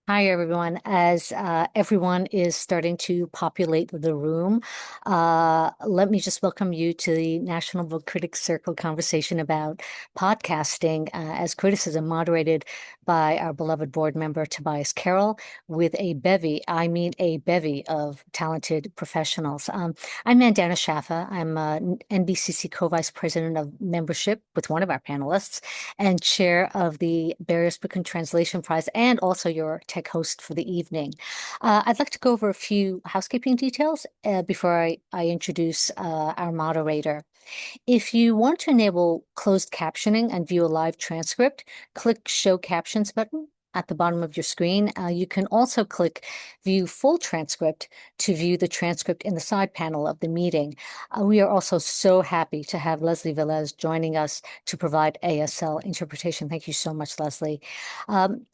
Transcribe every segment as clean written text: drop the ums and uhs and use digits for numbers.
Hi, everyone. As everyone is starting to populate the room, let me just welcome you to the National Book Critics Circle conversation about podcasting as criticism, moderated by our beloved board member, Tobias Carroll, with I mean a bevy of talented professionals. I'm Mandana Shaffa. I'm NBCC co-vice president of membership with one of our panelists and chair of the Barriers Book and Translation Prize, and also your tech host for the evening. I'd like to go over a few housekeeping details before I introduce our moderator. If you want to enable closed captioning and view a live transcript, click Show Captions button at the bottom of your screen. You can also click View Full Transcript to view the transcript in the side panel of the meeting. We are also so happy to have Leslie Velez joining us to provide ASL interpretation. Thank you so much, Leslie.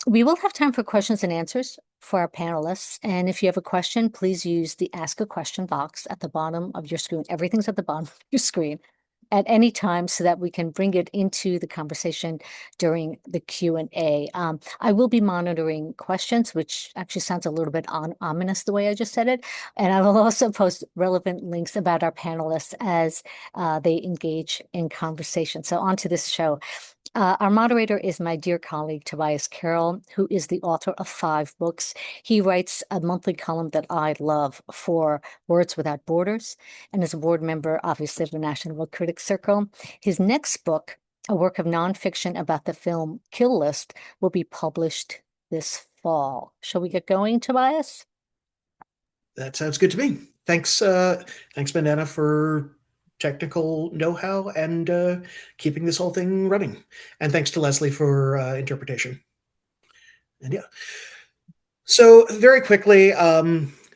We will have time for questions and answers for our panelists. And if you have a question, please use the Ask a Question box at the bottom of your screen. Everything's at the bottom of your screen at any time so that we can bring it into the conversation during the Q&A. I will be monitoring questions, which actually sounds a little bit ominous the way I just said it. And I will also post relevant links about our panelists as they engage in conversation. So on to this show. Our moderator is my dear colleague, Tobias Carroll, who is the author of 5 books. He writes a monthly column that I love for Words Without Borders, and is a board member, obviously, of the National Book Critics Circle. His next book, a work of nonfiction about the film Kill List, will be published this fall. Shall we get going, Tobias? That sounds good to me. Thanks, Bandana, for technical know-how and keeping this whole thing running. And thanks to Leslie for interpretation. And yeah, so very quickly,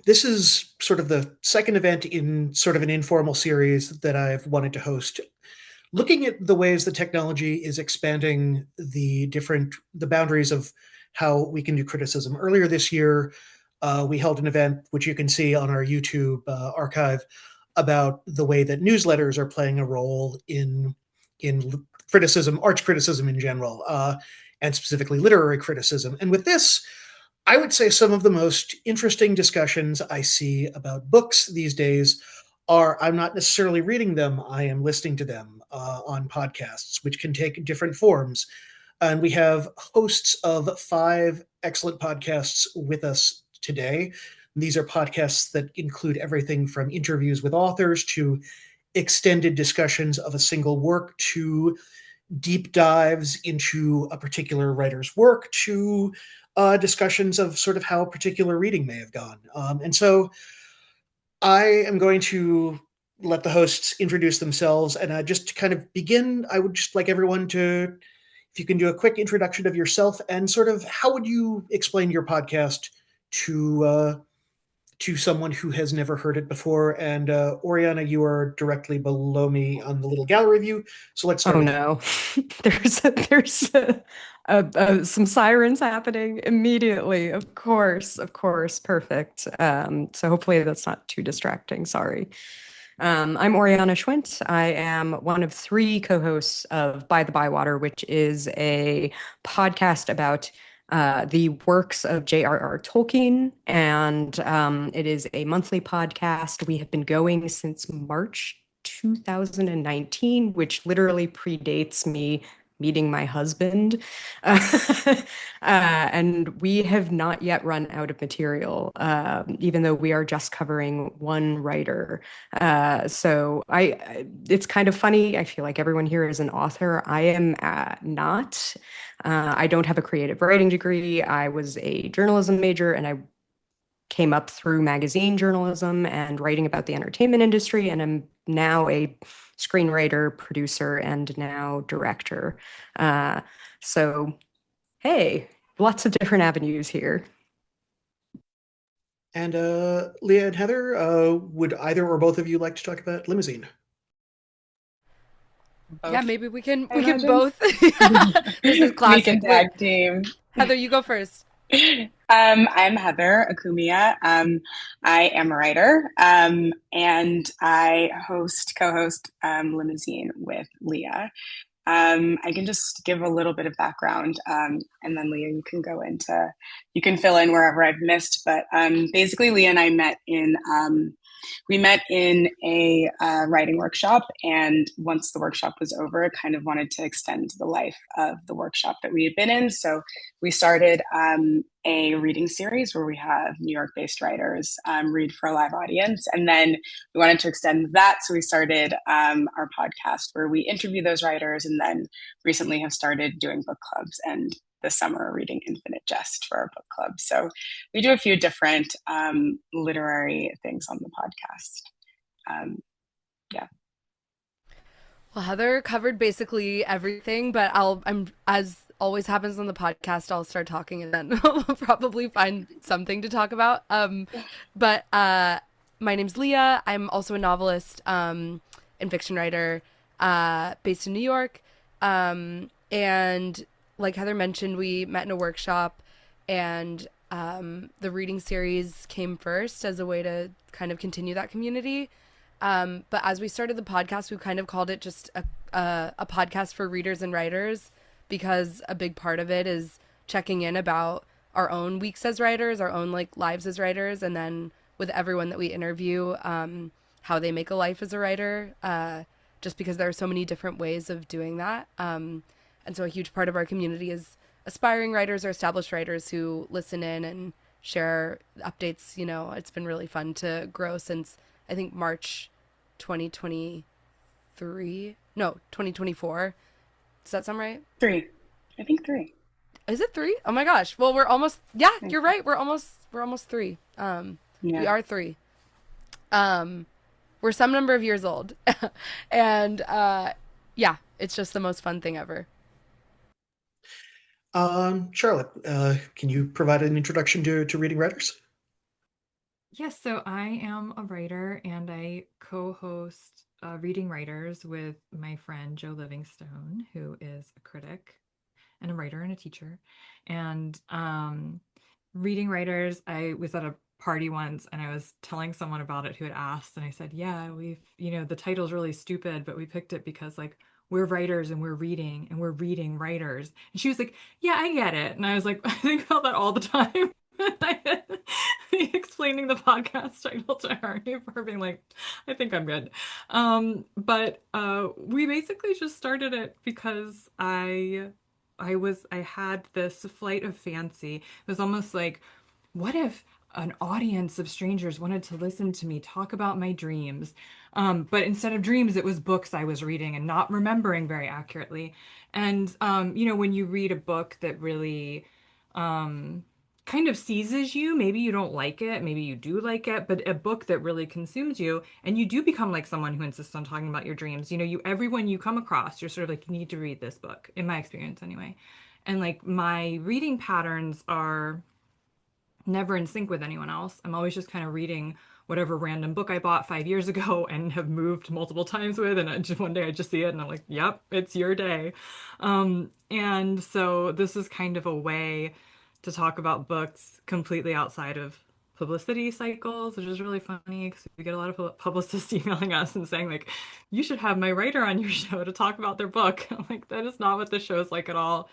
this is sort of the second event in sort of an informal series that I've wanted to host, looking at the ways that technology is expanding the boundaries of how we can do criticism. Earlier this year, we held an event, which you can see on our YouTube archive, about the way that newsletters are playing a role in criticism, arts criticism in general, and specifically literary criticism. And with this, I would say some of the most interesting discussions I see about books these days are I'm not necessarily reading them, I am listening to them on podcasts, which can take different forms. And we have hosts of 5 excellent podcasts with us today. These are podcasts that include everything from interviews with authors to extended discussions of a single work to deep dives into a particular writer's work to discussions of sort of how a particular reading may have gone. And so I am going to let the hosts introduce themselves. And just to kind of begin, I would just like everyone to, if you can do a quick introduction of yourself and sort of how would you explain your podcast to someone who has never heard it before. And Oriana, you are directly below me on the little gallery view. So let's start Oh with you. no, some sirens happening immediately. Of course, perfect. So hopefully that's not too distracting. Sorry. I'm Oriana Schwindt. I am one of 3 co-hosts of By-the-Bywater, which is a podcast about the works of J.R.R. Tolkien, and it is a monthly podcast. We have been going since March 2019, which literally predates me meeting my husband. And we have not yet run out of material, even though we are just covering one writer. It's kind of funny. I feel like everyone here is an author. I am not. I don't have a creative writing degree. I was a journalism major, and I came up through magazine journalism and writing about the entertainment industry, and I'm now a screenwriter, producer, and now director. Uh, so, hey, lots of different avenues here. And Leah and Heather, would either or both of you like to talk about Limousine? Yeah, Okay, maybe we I can imagine. both. This is We can classic. Wait, tag team. Heather, you go first. I'm Heather Akumiah. I am a writer, and I co-host Limousine with Leah. I can just give a little bit of background, and then Leah, you can fill in wherever I've missed. But basically, Leah and I met in a writing workshop, and once the workshop was over, I kind of wanted to extend the life of the workshop that we had been in. So we started a reading series where we have New York-based writers read for a live audience, and then we wanted to extend that. So we started our podcast where we interview those writers, and then recently have started doing book clubs, and this summer reading Infinite Jest for our book club. So we do a few different literary things on the podcast. Yeah. Well, Heather covered basically everything, but I'm as always happens on the podcast, I'll start talking and then we'll probably find something to talk about. But my name's Leah. I'm also a novelist and fiction writer based in New York. And like Heather mentioned, we met in a workshop, and the reading series came first as a way to kind of continue that community. But as we started the podcast, we kind of called it just a podcast for readers and writers, because a big part of it is checking in about our own weeks as writers, our own like lives as writers, and then with everyone that we interview, how they make a life as a writer, just because there are so many different ways of doing that. And so a huge part of our community is aspiring writers or established writers who listen in and share updates. You know, it's been really fun to grow since I think March 2023. No, 2024. Does that sound right? 3. I think 3. Is it 3? Oh my gosh. Well, we're almost, yeah, you're right. We're almost 3. We are 3. We're some number of years old. And yeah, it's just the most fun thing ever. Charlotte, can you provide an introduction to Reading Writers? Yes, so I am a writer, and I co-host Reading Writers with my friend Joe Livingstone, who is a critic and a writer and a teacher. And Reading Writers, I was at a party once and I was telling someone about it who had asked, and I said, yeah, the title's really stupid, but we picked it because like we're writers and we're reading writers. And she was like, yeah, I get it. And I was like, I think about that all the time. Explaining the podcast title to her, for being like, I think I'm good. But we basically just started it because I had this flight of fancy. It was almost like, what if an audience of strangers wanted to listen to me talk about my dreams? But instead of dreams, it was books I was reading and not remembering very accurately. And, when you read a book that really kind of seizes you, maybe you don't like it, maybe you do like it, but a book that really consumes you, and you do become like someone who insists on talking about your dreams. Everyone you come across, you're sort of like, you need to read this book, in my experience anyway. And like my reading patterns are never in sync with anyone else. I'm always just kind of reading whatever random book I bought 5 years ago and have moved multiple times with, and one day I just see it and I'm like, yep, it's your day. And so this is kind of a way to talk about books completely outside of publicity cycles, which is really funny because we get a lot of publicists emailing us and saying like, you should have my writer on your show to talk about their book. I'm like, that is not what the show is like at all.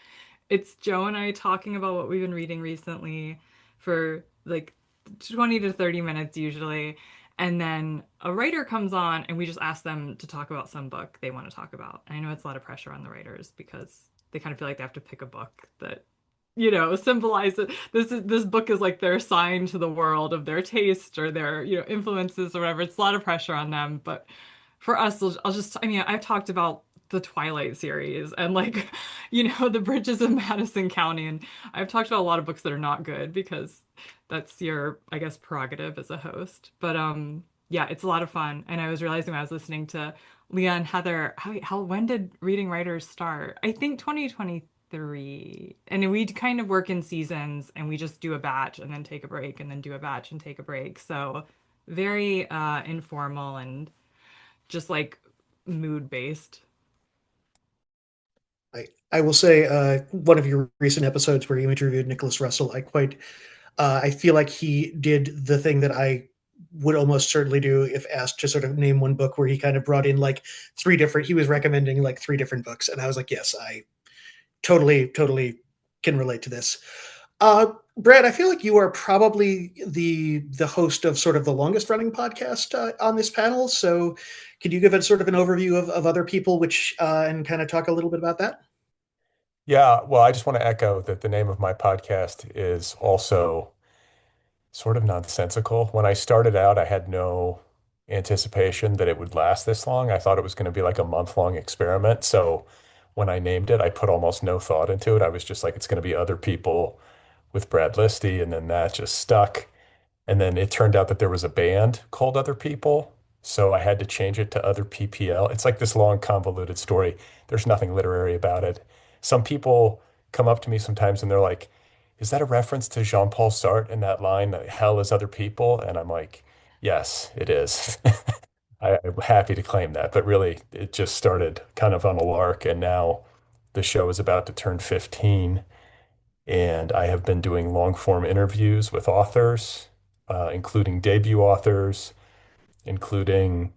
It's Joe and I talking about what we've been reading recently for like 20 to 30 minutes usually. And then a writer comes on and we just ask them to talk about some book they want to talk about. And I know it's a lot of pressure on the writers because they kind of feel like they have to pick a book that symbolizes this book is like their sign to the world of their taste or their influences or whatever. It's a lot of pressure on them. But for us, I've talked about the Twilight series and like the Bridges of Madison County, and I've talked about a lot of books that are not good because that's your, I guess, prerogative as a host. But yeah, it's a lot of fun. And I was realizing when I was listening to Leah and Heather, when did Reading Writers start? I think 2023. And we'd kind of work in seasons, and we just do a batch and then take a break and then do a batch and take a break. So very informal and just like mood based. I will say one of your recent episodes where you interviewed Nicholas Russell, I feel like he did the thing that I would almost certainly do if asked to sort of name one book where he kind of brought in like he was recommending like three different books. And I was like, yes, I totally can relate to this. Brad, I feel like you are probably the host of sort of the longest running podcast on this panel. So could you give a sort of an overview of other people, which and kind of talk a little bit about that? Yeah, well, I just want to echo that the name of my podcast is also sort of nonsensical. When I started out, I had no anticipation that it would last this long. I thought it was going to be like a month-long experiment. So when I named it, I put almost no thought into it. I was just like, it's going to be Other People with Brad Listi, and then that just stuck. And then it turned out that there was a band called Other People. So I had to change it to Other PPL. It's like this long, convoluted story. There's nothing literary about it. Some people come up to me sometimes and they're like, is that a reference to Jean-Paul Sartre in that line, that hell is other people? And I'm like, yes, it is. I'm happy to claim that. But really, it just started kind of on a lark. And now the show is about to turn 15. And I have been doing long form interviews with authors, including debut authors, including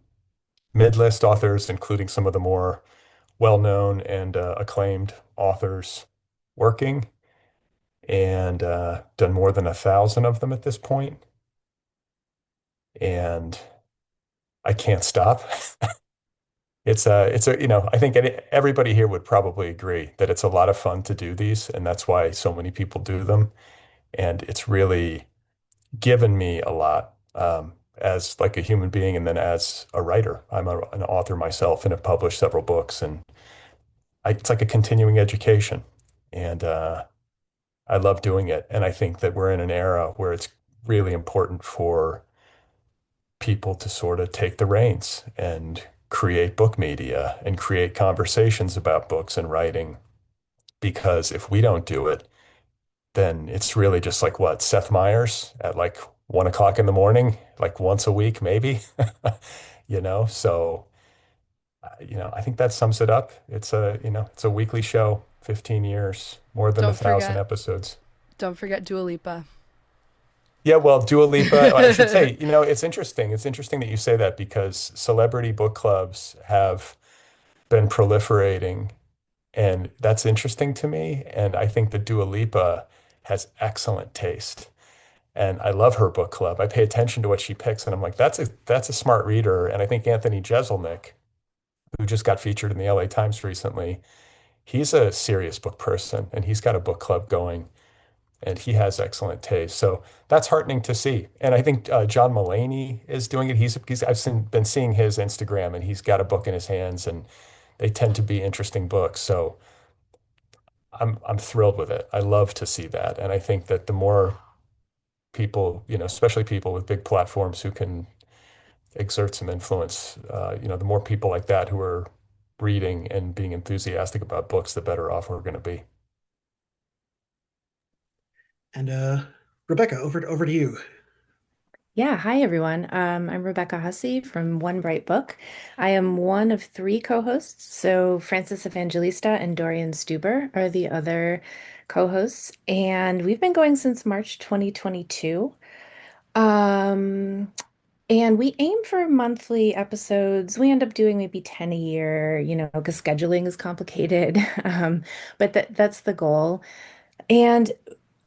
mid-list authors, including some of the more well-known and acclaimed authors working, and done more than 1,000 of them at this point. And I can't stop. I think everybody here would probably agree that it's a lot of fun to do these, and that's why so many people do them. And it's really given me a lot as like a human being and then as a writer. An author myself and have published several books, and it's like a continuing education. And I love doing it. And I think that we're in an era where it's really important for people to sort of take the reins and create book media and create conversations about books and writing. Because if we don't do it, then it's really just like what, Seth Meyers at like 1 o'clock in the morning, like once a week, maybe, So, I think that sums it up. It's a weekly show, 15 years, more than Don't 1,000 forget, episodes. don't forget Dua Lipa. Yeah, well, Dua Lipa, I should say, it's interesting. It's interesting that you say that because celebrity book clubs have been proliferating, and that's interesting to me. And I think that Dua Lipa has excellent taste. And I love her book club. I pay attention to what she picks, and I'm like, that's a smart reader. And I think Anthony Jeselnik, who just got featured in the LA Times recently, he's a serious book person, and he's got a book club going, and he has excellent taste. So that's heartening to see. And I think John Mulaney is doing it. Been seeing his Instagram, and he's got a book in his hands, and they tend to be interesting books. So I'm thrilled with it. I love to see that, and I think that the more people, especially people with big platforms who can exert some influence, the more people like that who are reading and being enthusiastic about books, the better off we're going to be. And Rebecca, over to you. Yeah, hi everyone. I'm Rebecca Hussey from One Bright Book. I am one of three co-hosts. So Francis Evangelista and Dorian Stuber are the other co-hosts, and we've been going since March 2022. And we aim for monthly episodes. We end up doing maybe 10 a year, because scheduling is complicated. But that's the goal. And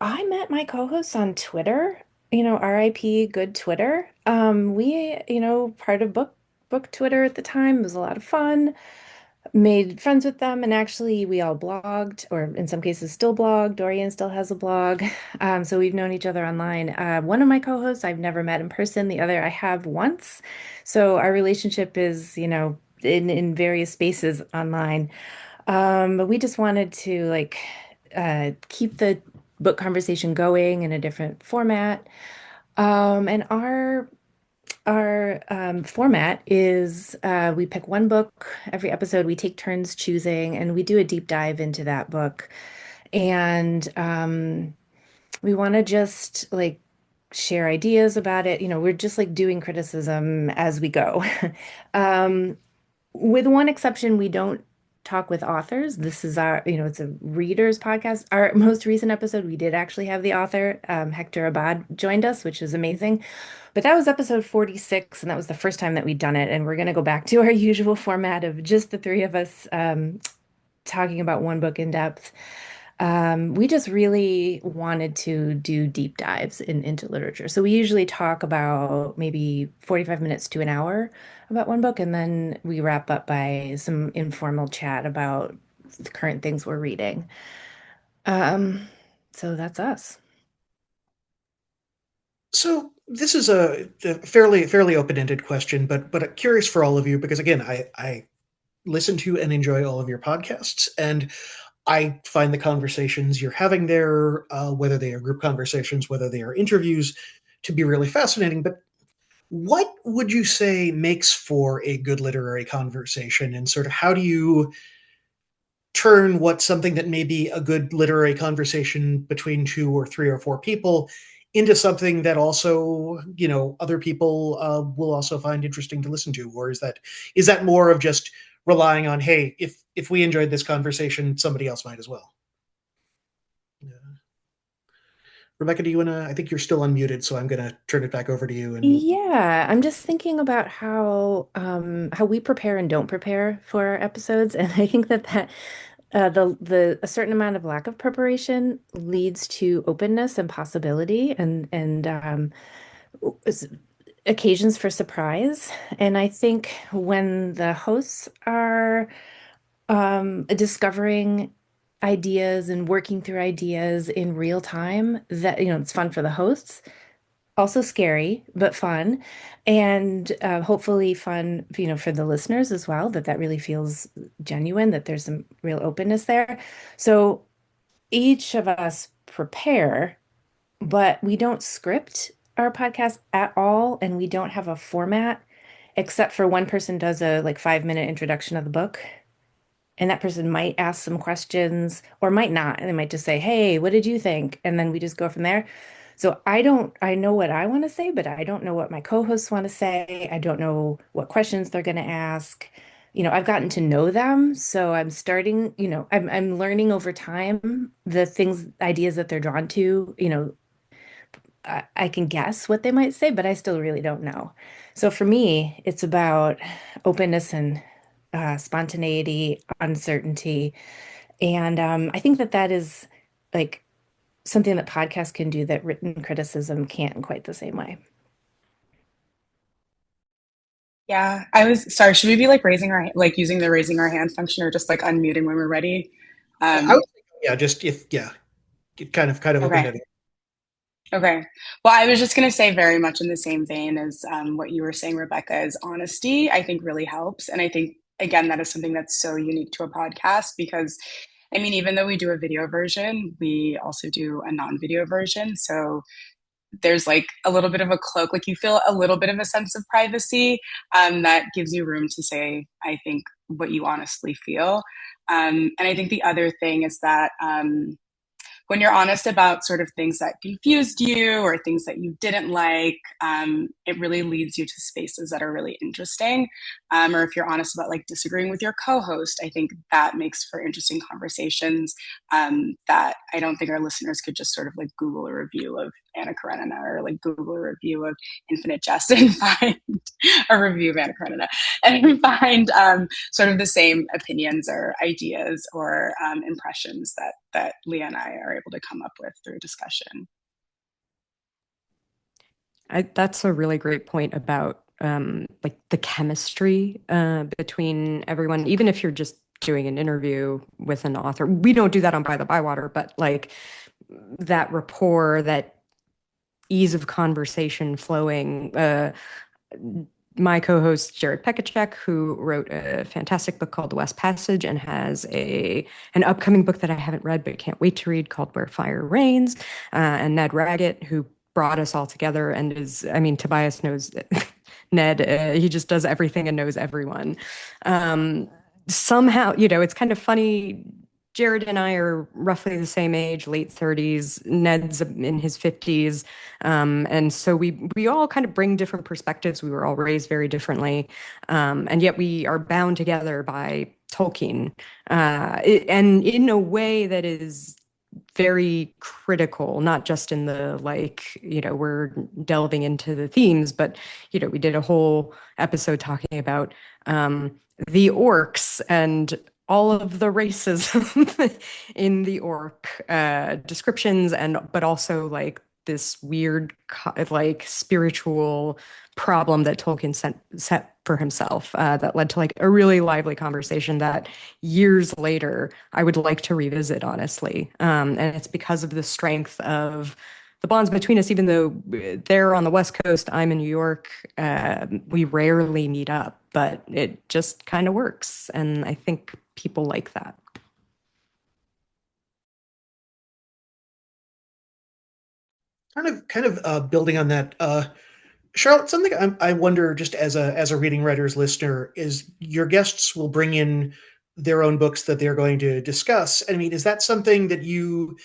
I met my co-hosts on Twitter, RIP good Twitter. Part of book Twitter at the time. It was a lot of fun. Made friends with them, and actually we all blogged, or in some cases still blog. Dorian still has a blog. So we've known each other online. One of my co-hosts I've never met in person, the other I have once. So our relationship is, in various spaces online. But we just wanted to keep the book conversation going in a different format. And our format is we pick one book every episode. We take turns choosing, and we do a deep dive into that book. And we want to just share ideas about it. We're just doing criticism as we go. With one exception, we don't talk with authors. This is our, it's a readers podcast. Our most recent episode, we did actually have the author, Hector Abad, joined us, which is amazing. But that was episode 46, and that was the first time that we'd done it. And we're going to go back to our usual format of just the three of us talking about one book in depth. We just really wanted to do deep dives into literature. So we usually talk about maybe 45 minutes to an hour about one book, and then we wrap up by some informal chat about the current things we're reading. So that's us. So this is a fairly open-ended question, but curious for all of you, because again, I listen to and enjoy all of your podcasts, and I find the conversations you're having there, whether they are group conversations, whether they are interviews, to be really fascinating. But what would you say makes for a good literary conversation, and sort of how do you turn what's something that may be a good literary conversation between 2 or 3 or 4 people into something that also, other people will also find interesting to listen to? Or is that more of just relying on, hey, if we enjoyed this conversation, somebody else might as well? Rebecca, do you want to? I think you're still unmuted, so I'm going to turn it back over to you. Yeah, I'm just thinking about how we prepare and don't prepare for our episodes, and I think that a certain amount of lack of preparation leads to openness and possibility, and occasions for surprise. And I think when the hosts are discovering ideas and working through ideas in real time, that it's fun for the hosts, also scary but fun, and hopefully fun for the listeners as well, that really feels genuine, that there's some real openness there. So each of us prepare, but we don't script our podcast at all, and we don't have a format except for one person does a 5-minute introduction of the book. And that person might ask some questions or might not. And they might just say, hey, what did you think? And then we just go from there. So I know what I want to say, but I don't know what my co-hosts want to say. I don't know what questions they're going to ask. I've gotten to know them. So I'm starting, I'm learning over time the ideas that they're drawn to. I can guess what they might say, but I still really don't know. So for me, it's about openness and spontaneity, uncertainty. And I think that is something that podcasts can do that written criticism can't in quite the same way. Yeah, I was sorry. Should we be using the raising our hand function, or just unmuting when we're ready? I would think, kind of okay. open-ended. Okay. Well, I was just going to say, very much in the same vein as what you were saying, Rebecca, is honesty, I think, really helps. And I think, again, that is something that's so unique to a podcast, because, even though we do a video version, we also do a non-video version. So there's a little bit of a cloak, you feel a little bit of a sense of privacy that gives you room to say, I think, what you honestly feel. And I think the other thing is that when you're honest about sort of things that confused you or things that you didn't like, it really leads you to spaces that are really interesting. Or if you're honest about disagreeing with your co-host, I think that makes for interesting conversations that I don't think our listeners could just sort of Google a review of Anna Karenina, or Google a review of Infinite Jest and find a review of Anna Karenina and find sort of the same opinions or ideas or impressions that Leah and I are able to come up with through discussion. That's a really great point about the chemistry between everyone. Even if you're just doing an interview with an author, we don't do that on By-the-Bywater, but that rapport, that ease of conversation flowing. My co-host Jared Pekacek, who wrote a fantastic book called The West Passage and has an upcoming book that I haven't read but can't wait to read called Where Fire Rains, and Ned Raggett, who brought us all together and is, Tobias knows Ned, he just does everything and knows everyone. Somehow, it's kind of funny Jared and I are roughly the same age, late 30s. Ned's in his 50s. And so we all kind of bring different perspectives. We were all raised very differently. And yet we are bound together by Tolkien. And in a way that is very critical, not just in the we're delving into the themes, but, we did a whole episode talking about the orcs and all of the racism in the orc descriptions, but also this weird spiritual problem that Tolkien set for himself that led to a really lively conversation that years later I would like to revisit, honestly. And it's because of the strength of the bonds between us. Even though they're on the West Coast, I'm in New York, we rarely meet up, but it just kind of works. And I think people like that. Kind of building on that, Charlotte, something I wonder, just as a reading writers listener, is your guests will bring in their own books that they're going to discuss. I mean, is that something that you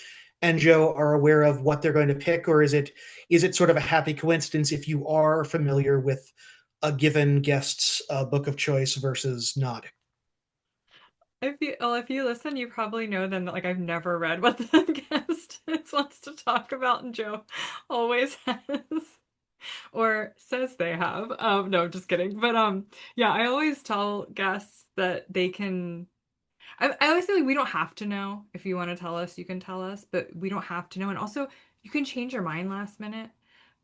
and Joe are aware of what they're going to pick, or is it sort of a happy coincidence if you are familiar with a given guest's book of choice versus not? If you listen, you probably know then that I've never read what the guest wants to talk about, and Joe always has or says they have. No, I'm just kidding. But yeah, I always tell guests that they can. I always say we don't have to know. If you want to tell us, you can tell us, but we don't have to know. And also, you can change your mind last minute,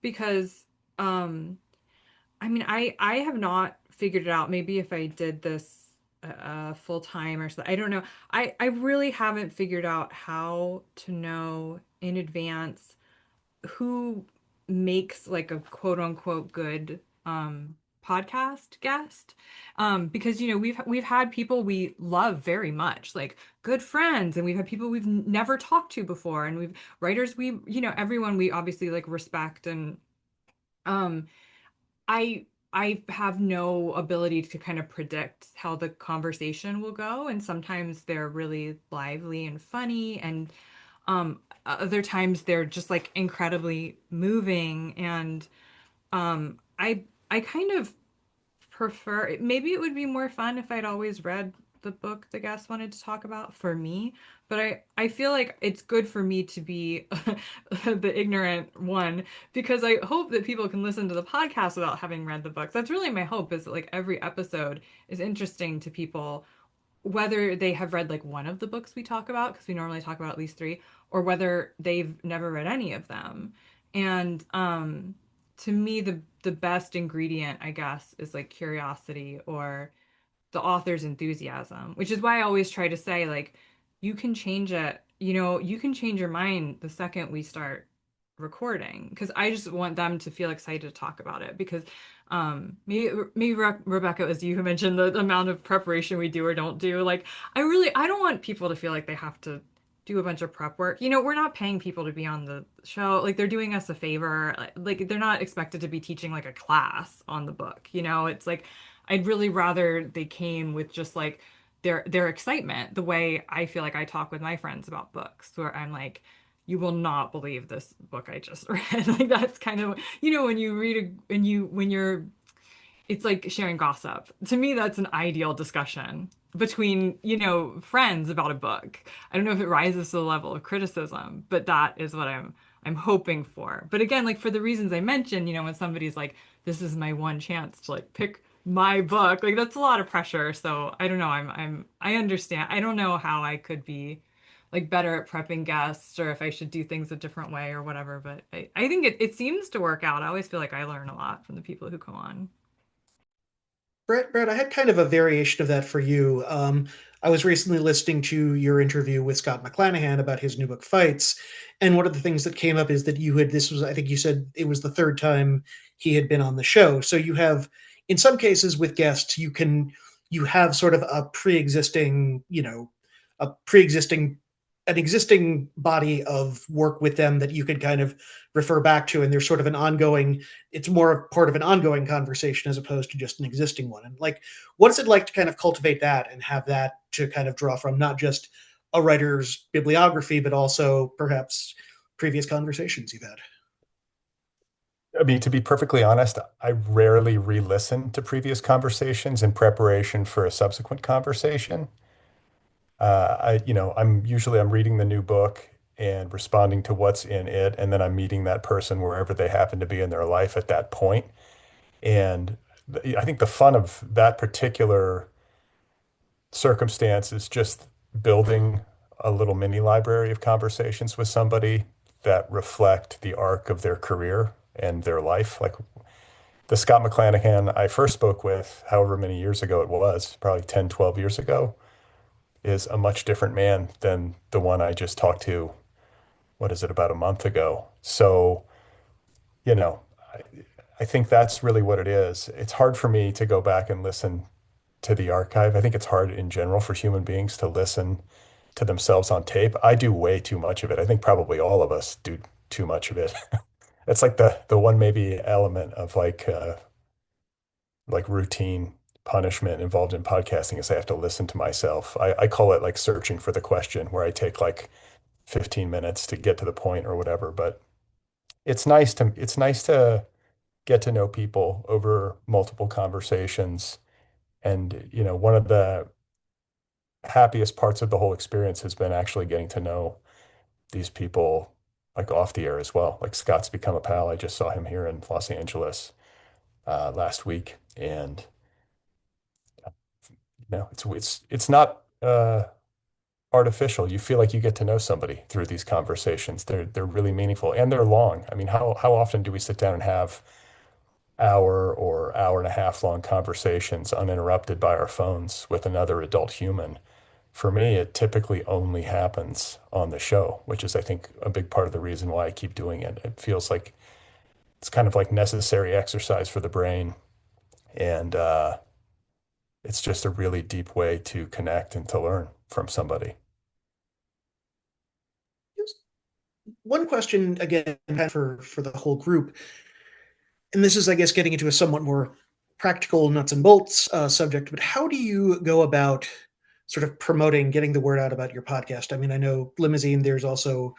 because I mean, I have not figured it out. Maybe if I did this full time or something, I don't know. I really haven't figured out how to know in advance who makes a quote unquote good podcast guest, because we've had people we love very much, good friends, and we've had people we've never talked to before, and we've writers everyone we obviously respect, and I have no ability to kind of predict how the conversation will go, and sometimes they're really lively and funny, and other times they're just incredibly moving, and I kind of prefer, maybe it would be more fun if I'd always read the book the guest wanted to talk about for me, but I feel like it's good for me to be the ignorant one, because I hope that people can listen to the podcast without having read the books. That's really my hope, is that every episode is interesting to people, whether they have read one of the books we talk about, because we normally talk about at least 3, or whether they've never read any of them. And to me, the best ingredient, I guess, is curiosity, or the author's enthusiasm, which is why I always try to say, you can change it, you can change your mind the second we start recording, because I just want them to feel excited to talk about it, because maybe Rebecca, it was you who mentioned the amount of preparation we do or don't do. I don't want people to feel like they have to do a bunch of prep work. We're not paying people to be on the show. They're doing us a favor. They're not expected to be teaching a class on the book. It's I'd really rather they came with just their excitement, the way I feel I talk with my friends about books, where I'm you will not believe this book I just read. That's kind of, when you read when you're, it's sharing gossip. To me, that's an ideal discussion between, friends about a book. I don't know if it rises to the level of criticism, but that is what I'm hoping for. But again, for the reasons I mentioned, when somebody's this is my one chance to pick my book, that's a lot of pressure. So I don't know. I understand. I don't know how I could be better at prepping guests, or if I should do things a different way or whatever. But I think it seems to work out. I always feel I learn a lot from the people who come on. Brett, I had kind of a variation of that for you. I was recently listening to your interview with Scott McClanahan about his new book, Fights. And one of the things that came up is that I think you said it was the 3rd time he had been on the show. So you have, in some cases with guests, you have sort of a pre-existing an existing body of work with them that you can kind of refer back to, and there's sort of it's more part of an ongoing conversation as opposed to just an existing one. And what is it like to kind of cultivate that and have that to kind of draw from, not just a writer's bibliography, but also perhaps previous conversations you've had? I mean, to be perfectly honest, I rarely re-listen to previous conversations in preparation for a subsequent conversation. I'm reading the new book and responding to what's in it, and then I'm meeting that person wherever they happen to be in their life at that point. And I think the fun of that particular circumstance is just building a little mini library of conversations with somebody that reflect the arc of their career and their life. Like the Scott McClanahan I first spoke with, however many years ago it was, probably 10, 12 years ago, is a much different man than the one I just talked to, what is it, about a month ago. So, you know, I, I think that's really what it is. It's hard for me to go back and listen to the archive. I think it's hard in general for human beings to listen to themselves on tape. I do way too much of it. I think probably all of us do too much of it. It's like the one maybe element of like routine punishment involved in podcasting is I have to listen to myself. I call it like searching for the question, where I take like 15 minutes to get to the point or whatever. But it's nice to get to know people over multiple conversations. And, one of the happiest parts of the whole experience has been actually getting to know these people like off the air as well. Like Scott's become a pal. I just saw him here in Los Angeles last week, and it's not artificial. You feel like you get to know somebody through these conversations. They're really meaningful and they're long. I mean, how often do we sit down and have hour or hour and a half long conversations uninterrupted by our phones with another adult human? For me, it typically only happens on the show, which is, I think, a big part of the reason why I keep doing it. It feels like it's kind of like necessary exercise for the brain. And it's just a really deep way to connect and to learn from somebody. One question again for the whole group, and this is, I guess, getting into a somewhat more practical nuts and bolts subject, but how do you go about sort of promoting, getting the word out about your podcast? I mean, I know Limousine, there's also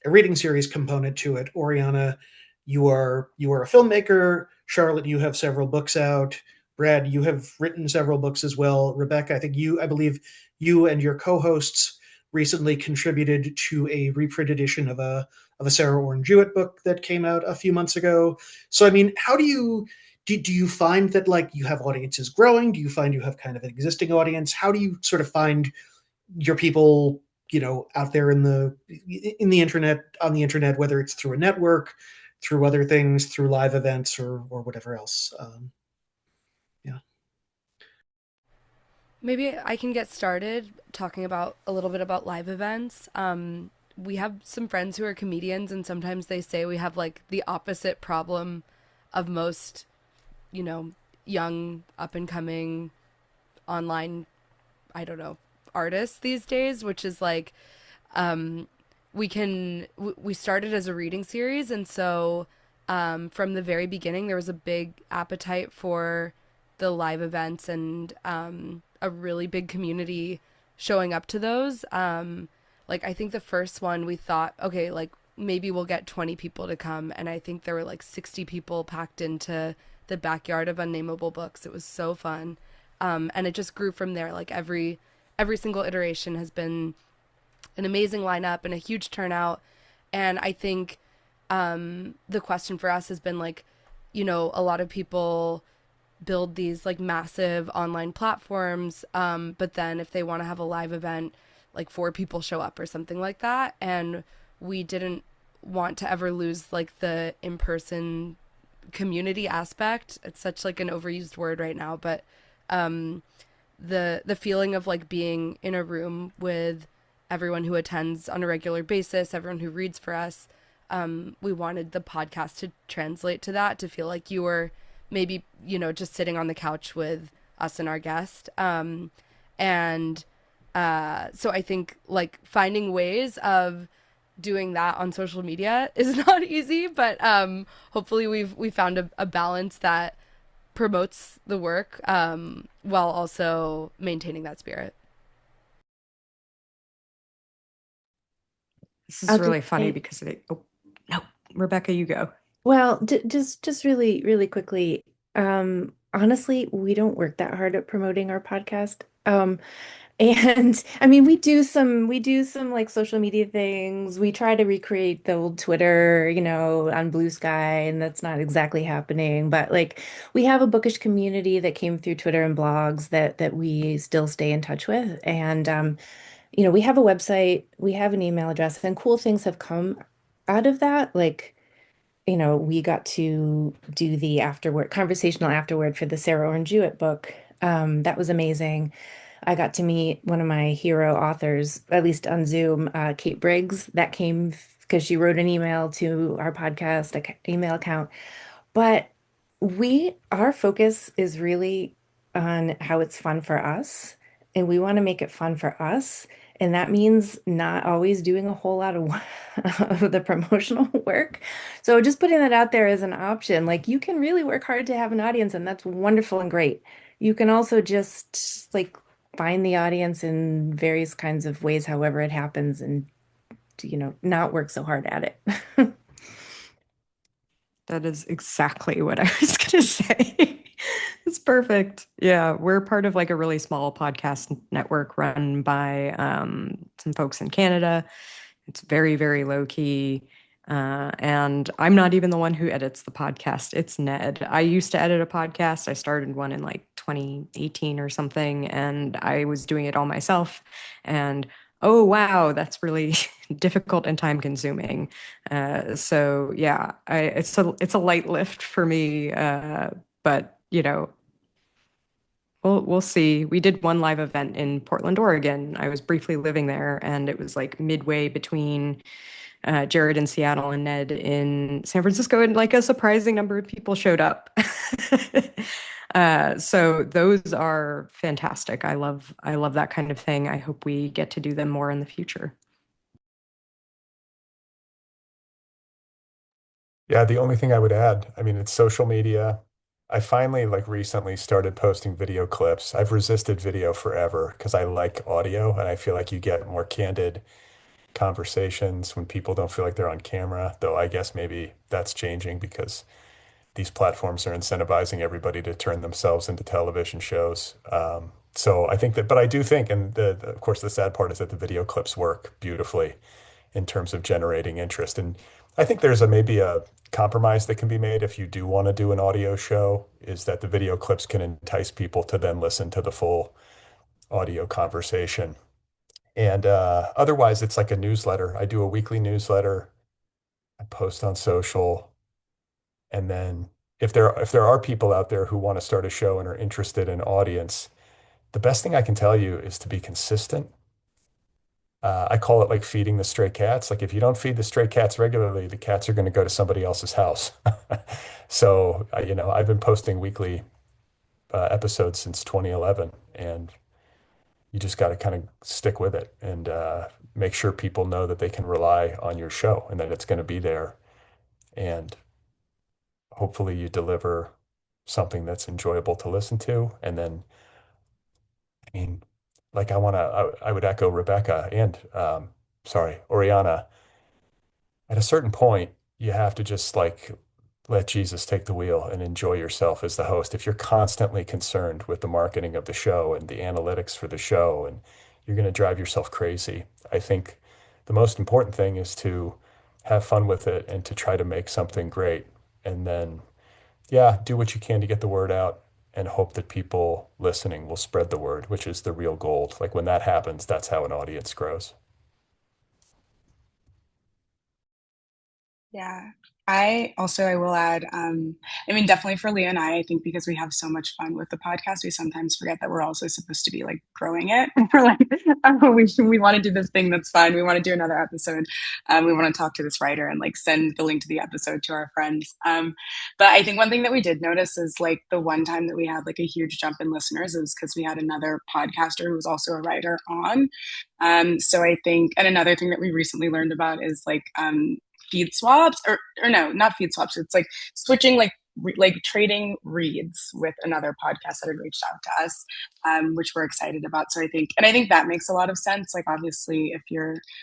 a reading series component to it. Oriana, you are a filmmaker. Charlotte, you have several books out. Brad, you have written several books as well. Rebecca, I believe you and your co-hosts recently contributed to a reprint edition of a Sarah Orne Jewett book that came out a few months ago. So, I mean, how do you find that, like, you have audiences growing? Do you find you have kind of an existing audience? How do you sort of find your people, out there in the internet, on the internet, whether it's through a network, through other things, through live events, or whatever else? Yeah. Maybe I can get started talking about a little bit about live events. We have some friends who are comedians, and sometimes they say we have like the opposite problem of most, young up and coming online, I don't know, artists these days, which is like, we started as a reading series. And so, from the very beginning, there was a big appetite for the live events and, a really big community showing up to those. Like, I think the first one we thought, okay, like maybe we'll get 20 people to come. And I think there were like 60 people packed into the backyard of Unnameable Books. It was so fun. And it just grew from there. Like every single iteration has been an amazing lineup and a huge turnout. And I think, the question for us has been like, a lot of people build these like massive online platforms. But then if they want to have a live event, like 4 people show up or something like that. And we didn't want to ever lose like the in-person community aspect. It's such like an overused word right now, but the feeling of like being in a room with everyone who attends on a regular basis, everyone who reads for us, we wanted the podcast to translate to that, to feel like you were maybe, just sitting on the couch with us and our guest. So I think like finding ways of doing that on social media is not easy, but hopefully we found a balance that promotes the work while also maintaining that spirit. This is I'll really just funny say, because oh no, Rebecca, you go. well, just really, really quickly. Honestly, we don't work that hard at promoting our podcast. And I mean, we do some like social media things. We try to recreate the old Twitter, on Blue Sky, and that's not exactly happening. But like, we have a bookish community that came through Twitter and blogs that we still stay in touch with. And we have a website, we have an email address, and cool things have come out of that. Like, we got to do the afterword, conversational afterword for the Sarah Orange Jewett book. That was amazing. I got to meet one of my hero authors, at least on Zoom, Kate Briggs. That came because she wrote an email to our podcast email account. But our focus is really on how it's fun for us, and we want to make it fun for us. And that means not always doing a whole lot of, of the promotional work. So just putting that out there as an option, like you can really work hard to have an audience, and that's wonderful and great. You can also just like find the audience in various kinds of ways, however it happens, and not work so hard at it. That is exactly what I was going to say. It's perfect. Yeah, we're part of like a really small podcast network run by some folks in Canada. It's very, very low key. And I'm not even the one who edits the podcast. It's Ned. I used to edit a podcast. I started one in like 2018 or something, and I was doing it all myself. And oh, wow, that's really difficult and time consuming. So yeah, it's a light lift for me. But we'll see. We did one live event in Portland, Oregon. I was briefly living there, and it was like midway between Jared in Seattle and Ned in San Francisco, and like a surprising number of people showed up. So those are fantastic. I love that kind of thing. I hope we get to do them more in the future. Yeah, the only thing I would add, I mean, it's social media. I finally, like, recently started posting video clips. I've resisted video forever because I like audio and I feel like you get more candid conversations when people don't feel like they're on camera, though I guess maybe that's changing because these platforms are incentivizing everybody to turn themselves into television shows. So I think that, but I do think, and of course, the sad part is that the video clips work beautifully in terms of generating interest. And I think there's maybe a compromise that can be made if you do want to do an audio show, is that the video clips can entice people to then listen to the full audio conversation. And otherwise, it's like a newsletter. I do a weekly newsletter. I post on social, and then if there are people out there who want to start a show and are interested in audience, the best thing I can tell you is to be consistent. I call it like feeding the stray cats. Like if you don't feed the stray cats regularly, the cats are going to go to somebody else's house. So, I've been posting weekly episodes since 2011, and you just got to kind of stick with it and make sure people know that they can rely on your show and that it's going to be there. And hopefully you deliver something that's enjoyable to listen to. And then, I mean, like I would echo Rebecca and, sorry, Oriana. At a certain point, you have to just like let Jesus take the wheel and enjoy yourself as the host. If you're constantly concerned with the marketing of the show and the analytics for the show, and you're going to drive yourself crazy, I think the most important thing is to have fun with it and to try to make something great. And then, yeah, do what you can to get the word out and hope that people listening will spread the word, which is the real gold. Like when that happens, that's how an audience grows. Yeah. I will add, I mean, definitely for Leah and I think because we have so much fun with the podcast, we sometimes forget that we're also supposed to be like growing it. We're like, oh, we want to do this thing that's fun. We want to do another episode. We want to talk to this writer and like send the link to the episode to our friends. But I think one thing that we did notice is like the one time that we had like a huge jump in listeners is because we had another podcaster who was also a writer on. So I think, and another thing that we recently learned about is like, feed swaps or no, not feed swaps. It's like switching like like trading reads with another podcast that had reached out to us, which we're excited about. So I think that makes a lot of sense. Like, obviously,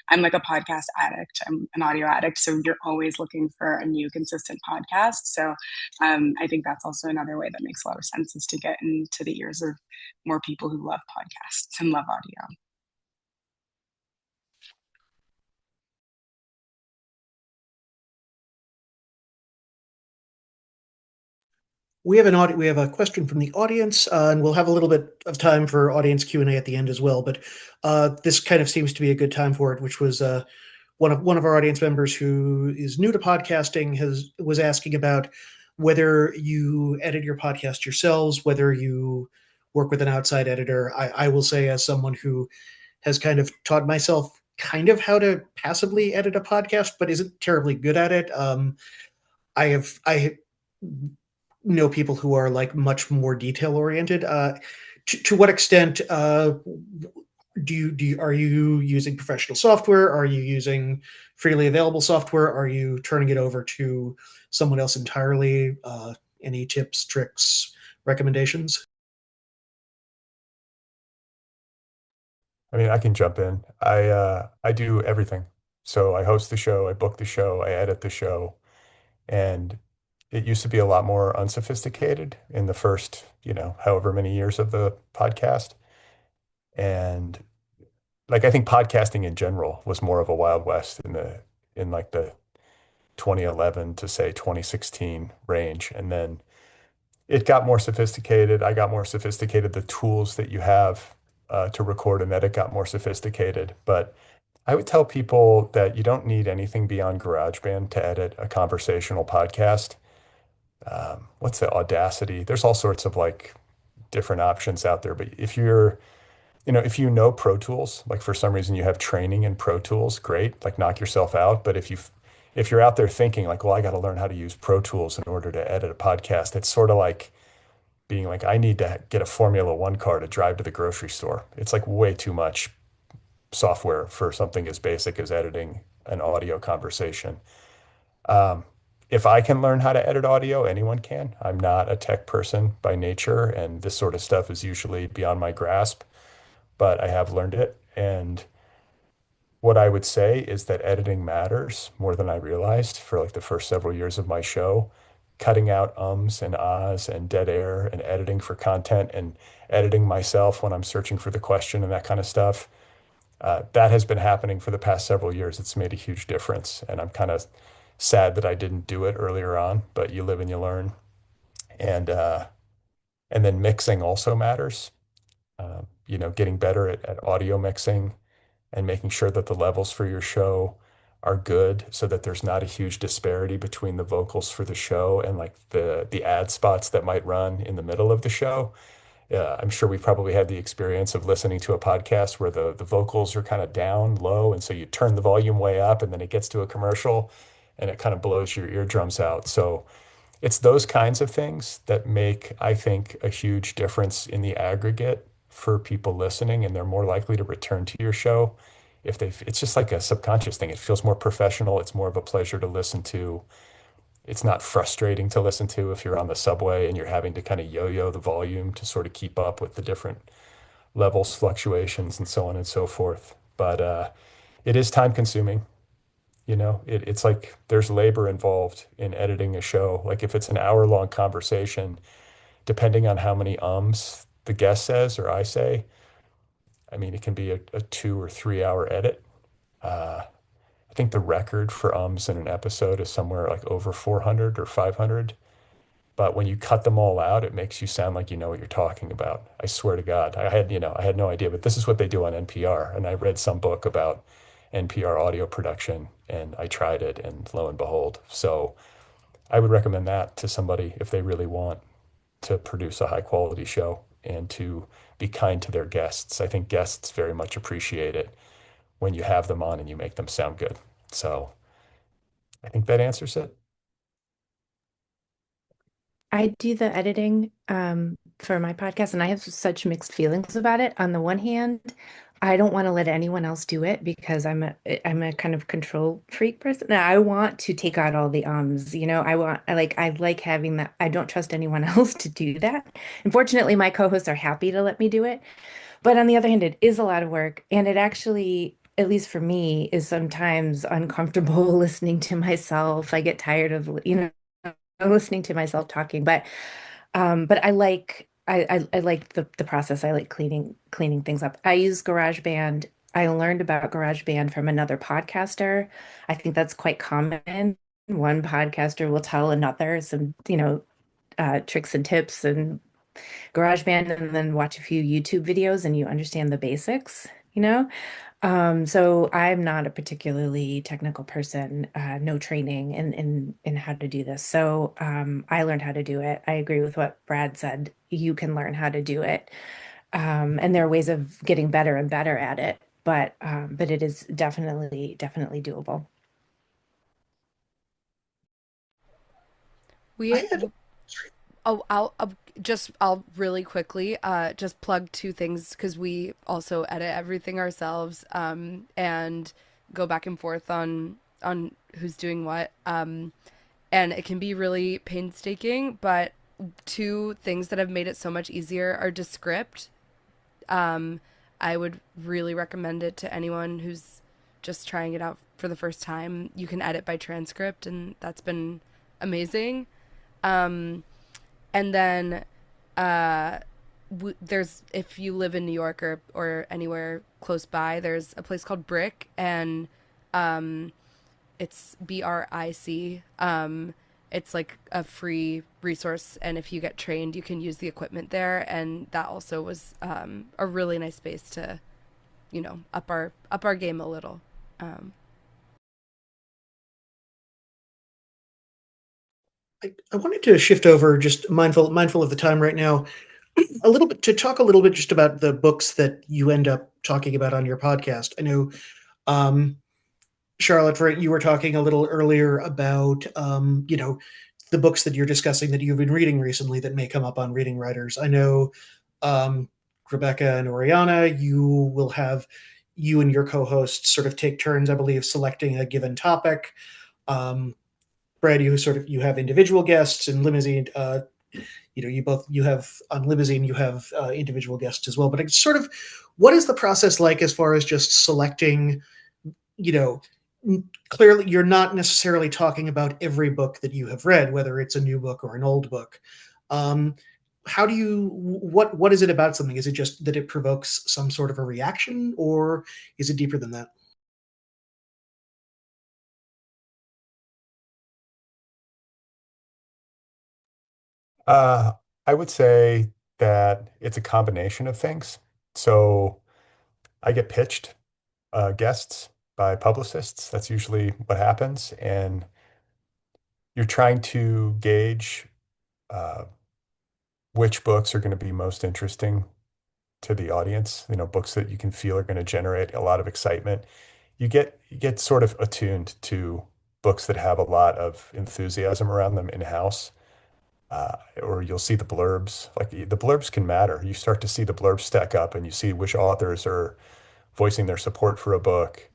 I'm like a podcast addict, I'm an audio addict, so you're always looking for a new consistent podcast. So I think that's also another way that makes a lot of sense, is to get into the ears of more people who love podcasts and love audio. We have a question from the audience, and we'll have a little bit of time for audience Q&A at the end as well. But this kind of seems to be a good time for it, which was one of our audience members who is new to podcasting was asking about whether you edit your podcast yourselves, whether you work with an outside editor. I will say, as someone who has kind of taught myself kind of how to passively edit a podcast, but isn't terribly good at it. I know people who are like much more detail oriented. To what extent are you using professional software? Are you using freely available software? Are you turning it over to someone else entirely? Any tips, tricks, recommendations? I mean, I can jump in. I do everything. So I host the show, I book the show, I edit the show, and it used to be a lot more unsophisticated in the first, however many years of the podcast. And like I think podcasting in general was more of a Wild West in like the 2011 to say 2016 range. And then it got more sophisticated. I got more sophisticated. The tools that you have to record and edit got more sophisticated. But I would tell people that you don't need anything beyond GarageBand to edit a conversational podcast. What's the Audacity? There's all sorts of like different options out there. But if you know Pro Tools, like for some reason you have training in Pro Tools, great, like knock yourself out. But if you're out there thinking like, well, I got to learn how to use Pro Tools in order to edit a podcast, it's sort of like being like, I need to get a Formula One car to drive to the grocery store. It's like way too much software for something as basic as editing an audio conversation. If I can learn how to edit audio, anyone can. I'm not a tech person by nature, and this sort of stuff is usually beyond my grasp, but I have learned it. And what I would say is that editing matters more than I realized for like the first several years of my show. Cutting out ums and ahs and dead air and editing for content and editing myself when I'm searching for the question and that kind of stuff. That has been happening for the past several years. It's made a huge difference. And I'm kind of sad that I didn't do it earlier on, but you live and you learn. And then mixing also matters. Getting better at audio mixing and making sure that the levels for your show are good so that there's not a huge disparity between the vocals for the show and like the ad spots that might run in the middle of the show. I'm sure we've probably had the experience of listening to a podcast where the vocals are kind of down low, and so you turn the volume way up and then it gets to a commercial and it kind of blows your eardrums out. So it's those kinds of things that make, I think, a huge difference in the aggregate for people listening, and they're more likely to return to your show it's just like a subconscious thing. It feels more professional. It's more of a pleasure to listen to. It's not frustrating to listen to if you're on the subway and you're having to kind of yo-yo the volume to sort of keep up with the different levels, fluctuations, and so on and so forth. But it is time consuming. It's like there's labor involved in editing a show. Like if it's an hour-long conversation, depending on how many ums the guest says or I say, I mean, it can be a 2 or 3 hour edit. I think the record for ums in an episode is somewhere like over 400 or 500. But when you cut them all out, it makes you sound like you know what you're talking about. I swear to God, I had no idea, but this is what they do on NPR. And I read some book about NPR audio production, and I tried it, and lo and behold. So I would recommend that to somebody if they really want to produce a high quality show and to be kind to their guests. I think guests very much appreciate it when you have them on and you make them sound good. So I think that answers it. I do the editing for my podcast, and I have such mixed feelings about it. On the one hand, I don't want to let anyone else do it because I'm a kind of control freak person. I want to take out all the ums, I like having that. I don't trust anyone else to do that. Unfortunately, my co-hosts are happy to let me do it. But on the other hand, it is a lot of work, and it actually, at least for me, is sometimes uncomfortable listening to myself. I get tired of, listening to myself talking, but I like the process. I like cleaning things up. I use GarageBand. I learned about GarageBand from another podcaster. I think that's quite common. One podcaster will tell another some, tricks and tips and GarageBand, and then watch a few YouTube videos and you understand the basics, you know? So I'm not a particularly technical person, no training in how to do this. So I learned how to do it. I agree with what Brad said. You can learn how to do it. And there are ways of getting better and better at it, but it is definitely doable. I We had Oh, I'll really quickly just plug two things because we also edit everything ourselves and go back and forth on who's doing what and it can be really painstaking, but two things that have made it so much easier are Descript. um I would really recommend it to anyone who's just trying it out for the first time. You can edit by transcript and that's been amazing. um and then uh, there's, if you live in New York or anywhere close by, there's a place called Brick, and um, it's BRIC. It's like a free resource, and if you get trained, you can use the equipment there, and that also was a really nice space to, up our game a little. Um, I wanted to shift over, just mindful of the time right now, a little bit to talk a little bit just about the books that you end up talking about on your podcast. I know, um, Charlotte, you were talking a little earlier about the books that you're discussing that you've been reading recently that may come up on Reading Writers. I know, um, Rebecca and Oriana, you and your co-hosts sort of take turns, I believe, selecting a given topic. Um, Brad, you have individual guests, and Limousine, you have on Limousine, you have individual guests as well. But it's sort of, what is the process like as far as just selecting? You know, clearly you're not necessarily talking about every book that you have read, whether it's a new book or an old book. Um, how do you what is it about something? Is it just that it provokes some sort of a reaction, or is it deeper than that? Uh, I would say that it's a combination of things. So I get pitched guests by publicists. That's usually what happens. And you're trying to gauge uh, which books are going to be most interesting to the audience, books that you can feel are going to generate a lot of excitement. You get sort of attuned to books that have a lot of enthusiasm around them in-house. Or you'll see the blurbs. Like the blurbs can matter. You start to see the blurbs stack up and you see which authors are voicing their support for a book.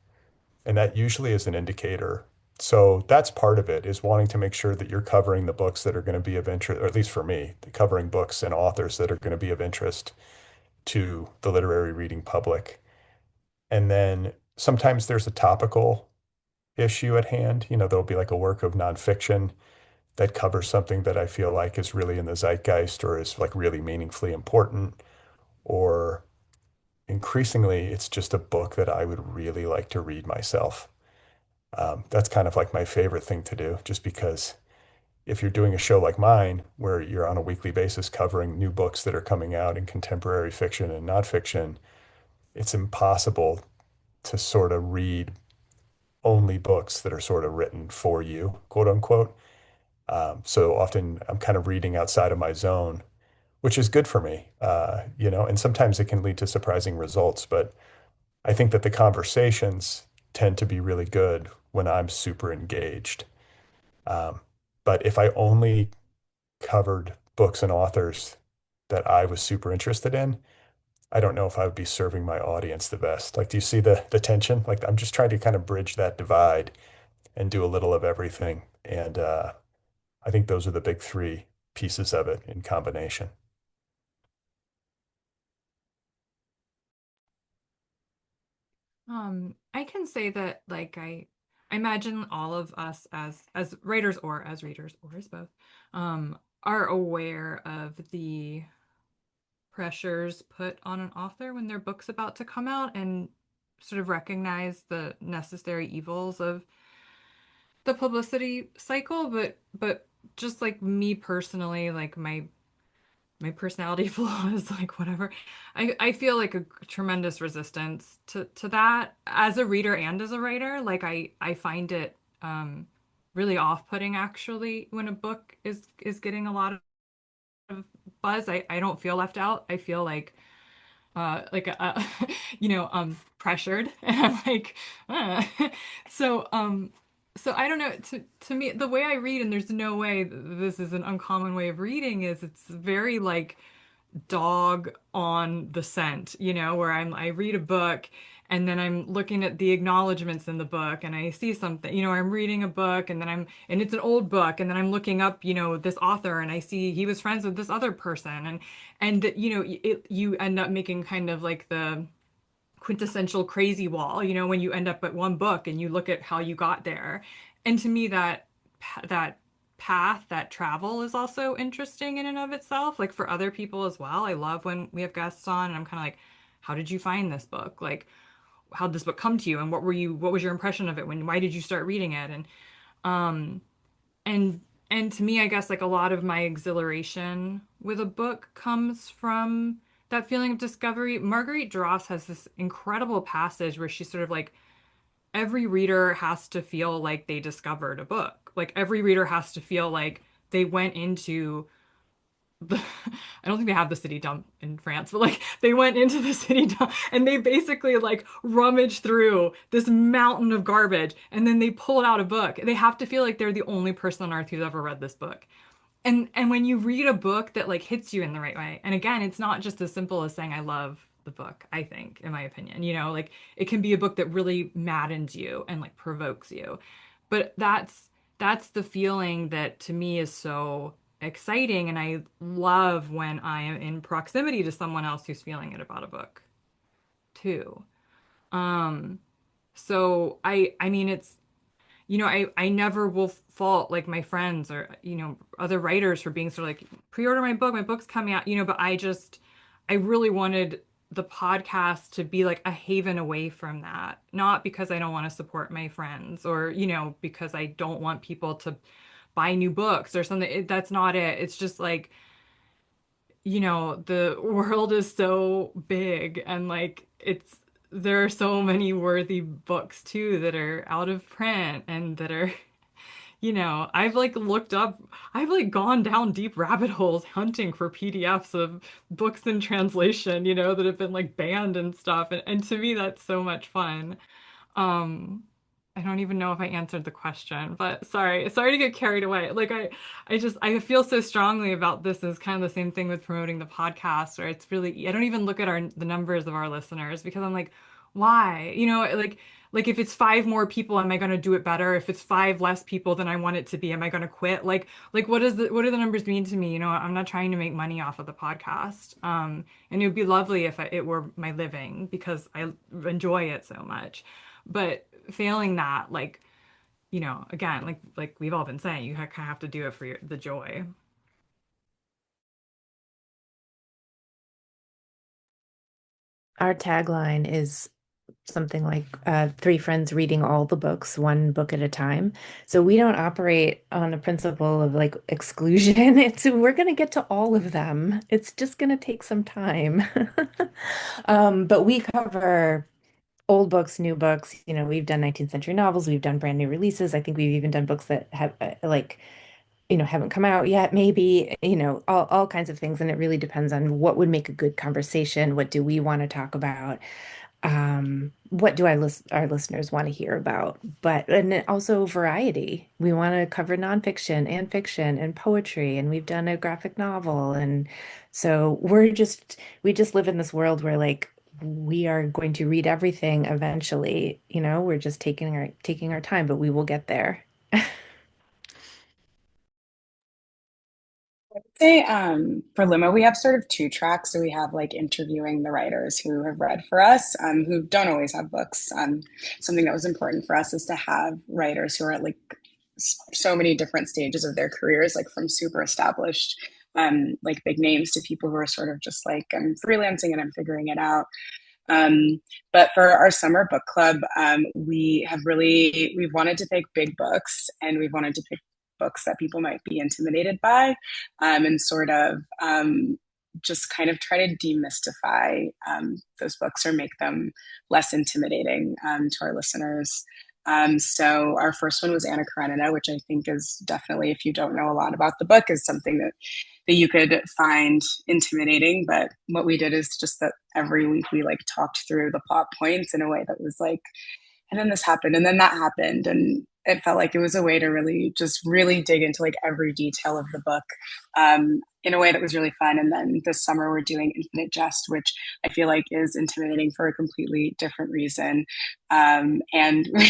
And that usually is an indicator. So that's part of it, is wanting to make sure that you're covering the books that are going to be of interest, or at least for me, covering books and authors that are going to be of interest to the literary reading public. And then sometimes there's a topical issue at hand. There'll be like a work of nonfiction that covers something that I feel like is really in the zeitgeist or is like really meaningfully important. Or increasingly, it's just a book that I would really like to read myself. That's kind of like my favorite thing to do, just because if you're doing a show like mine, where you're on a weekly basis covering new books that are coming out in contemporary fiction and nonfiction, it's impossible to sort of read only books that are sort of written for you, quote unquote. So often I'm kind of reading outside of my zone, which is good for me, and sometimes it can lead to surprising results. But I think that the conversations tend to be really good when I'm super engaged. Um, but if I only covered books and authors that I was super interested in, I don't know if I would be serving my audience the best. Like, do you see the tension? Like, I'm just trying to kind of bridge that divide and do a little of everything. And I think those are the big three pieces of it in combination. I can say that like I imagine all of us as writers or as readers or as both are aware of the pressures put on an author when their book's about to come out and sort of recognize the necessary evils of the publicity cycle, but just like me personally, like my personality flaws, like whatever. I feel like a tremendous resistance to that as a reader and as a writer. Like I find it really off-putting actually when a book is getting a lot of buzz. I don't feel left out. I feel like pressured and I'm like so so I don't know to me the way I read and there's no way this is an uncommon way of reading is it's very like dog on the scent, where I read a book and then I'm looking at the acknowledgments in the book and I see something, I'm reading a book and then and it's an old book and then I'm looking up, this author and I see he was friends with this other person you end up making kind of like the quintessential crazy wall, when you end up at one book and you look at how you got there. And to me that path, that travel is also interesting in and of itself, like for other people as well. I love when we have guests on and I'm kind of like, how did you find this book? Like, how did this book come to you? And what was your impression of it? Why did you start reading it? Um, and, and to me, I guess like a lot of my exhilaration with a book comes from that feeling of discovery. Marguerite Duras has this incredible passage where she's sort of like, every reader has to feel like they discovered a book. Like every reader has to feel like they went into the I don't think they have the city dump in France, but like they went into the city dump and they basically like rummaged through this mountain of garbage and then they pulled out a book. They have to feel like they're the only person on earth who's ever read this book. And when you read a book that like hits you in the right way, and again, it's not just as simple as saying I love the book, I think, in my opinion, like it can be a book that really maddens you and like provokes you. But that's the feeling that to me is so exciting and I love when I am in proximity to someone else who's feeling it about a book too. Um so I mean it's I never will fault like my friends or, other writers for being sort of like, pre-order my book, my book's coming out, but I really wanted the podcast to be like a haven away from that. Not because I don't want to support my friends or, because I don't want people to buy new books or something. That's not it. It's just like, the world is so big and like there are so many worthy books too that are out of print and that are, I've like gone down deep rabbit holes hunting for PDFs of books in translation, that have been like banned and stuff. And to me, that's so much fun. Um, I don't even know if I answered the question, but sorry to get carried away. Like I feel so strongly about this as kind of the same thing with promoting the podcast, or it's really, I don't even look at the numbers of our listeners because I'm like, why? Like if it's five more people, am I going to do it better? If it's five less people than I want it to be, am I going to quit? Like what do the numbers mean to me? I'm not trying to make money off of the podcast. And it would be lovely if it were my living because I enjoy it so much. But failing that, like, again, like we've all been saying, you kind of have to do it for the joy. Our tagline is something like three friends reading all the books, one book at a time. So we don't operate on the principle of like exclusion. It's we're going to get to all of them. It's just going to take some time. But we cover old books, new books. We've done 19th century novels, we've done brand new releases. I think we've even done books that have like haven't come out yet, maybe, all kinds of things. And it really depends on what would make a good conversation. What do we want to talk about? What do our listeners want to hear about? But and then also variety. We want to cover nonfiction and fiction and poetry, and we've done a graphic novel, and so we just live in this world where like we are going to read everything eventually. We're just taking our time, but we will get there. Say for Limo, we have sort of two tracks. So we have like interviewing the writers who have read for us, who don't always have books. Something that was important for us is to have writers who are at like so many different stages of their careers, like from super established, like big names to people who are sort of just like, I'm freelancing and I'm figuring it out. But for our summer book club, we've wanted to pick big books, and we've wanted to pick books that people might be intimidated by, and sort of just kind of try to demystify those books or make them less intimidating to our listeners. So our first one was Anna Karenina, which I think is definitely, if you don't know a lot about the book, is something that you could find intimidating. But what we did is just that every week we like talked through the plot points in a way that was like, and then this happened, and then that happened, and it felt like it was a way to really dig into like every detail of the book in a way that was really fun. And then this summer we're doing Infinite Jest, which I feel like is intimidating for a completely different reason. And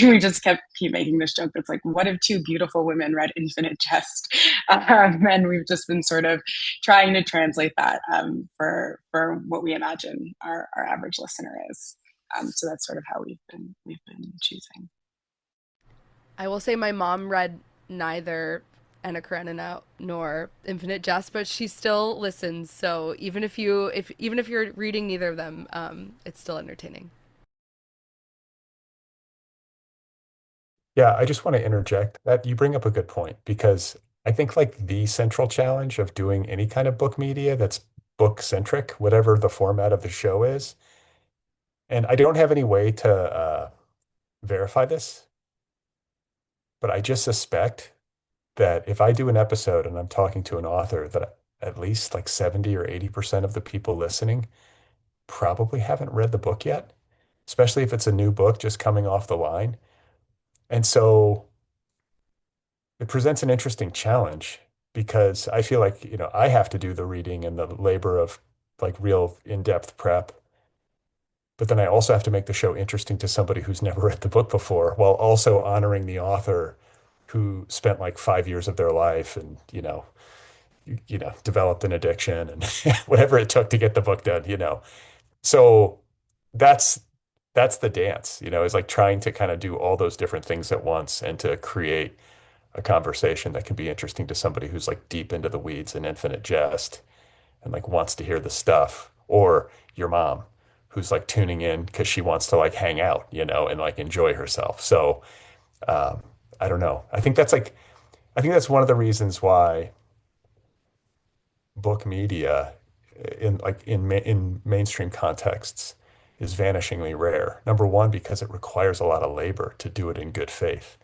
we just keep making this joke that's like, what if two beautiful women read Infinite Jest? And we've just been sort of trying to translate that for what we imagine our average listener is. So that's sort of how we've been choosing. I will say my mom read neither Anna Karenina nor Infinite Jest, but she still listens. So even if you're reading neither of them, it's still entertaining. Yeah, I just want to interject that you bring up a good point because I think like the central challenge of doing any kind of book media that's book centric, whatever the format of the show is, and I don't have any way to verify this, but I just suspect that if I do an episode and I'm talking to an author, that at least like 70 or 80% of the people listening probably haven't read the book yet, especially if it's a new book just coming off the line. And so it presents an interesting challenge because I feel like, I have to do the reading and the labor of like real in-depth prep. But then I also have to make the show interesting to somebody who's never read the book before, while also honoring the author who spent like 5 years of their life and, developed an addiction and whatever it took to get the book done. So that's the dance, is like trying to kind of do all those different things at once and to create a conversation that can be interesting to somebody who's like deep into the weeds in Infinite Jest and like wants to hear the stuff, or your mom who's like tuning in because she wants to like hang out, and like enjoy herself. So I don't know. I think that's one of the reasons why book media in mainstream contexts is vanishingly rare. Number one, because it requires a lot of labor to do it in good faith.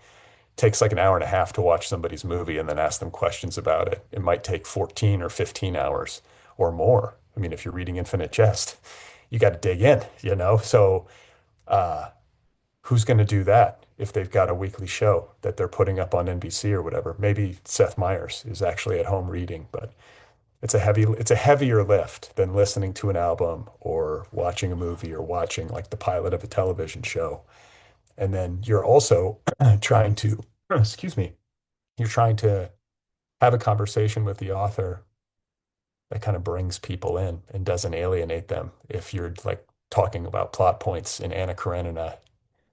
It takes like an hour and a half to watch somebody's movie and then ask them questions about it. It might take 14 or 15 hours or more. I mean, if you're reading Infinite Jest, you got to dig in. So who's going to do that if they've got a weekly show that they're putting up on NBC or whatever? Maybe Seth Meyers is actually at home reading, but it's a heavier lift than listening to an album or watching a movie or watching like the pilot of a television show. And then you're also trying to, excuse me, you're trying to have a conversation with the author that kind of brings people in and doesn't alienate them if you're like talking about plot points in Anna Karenina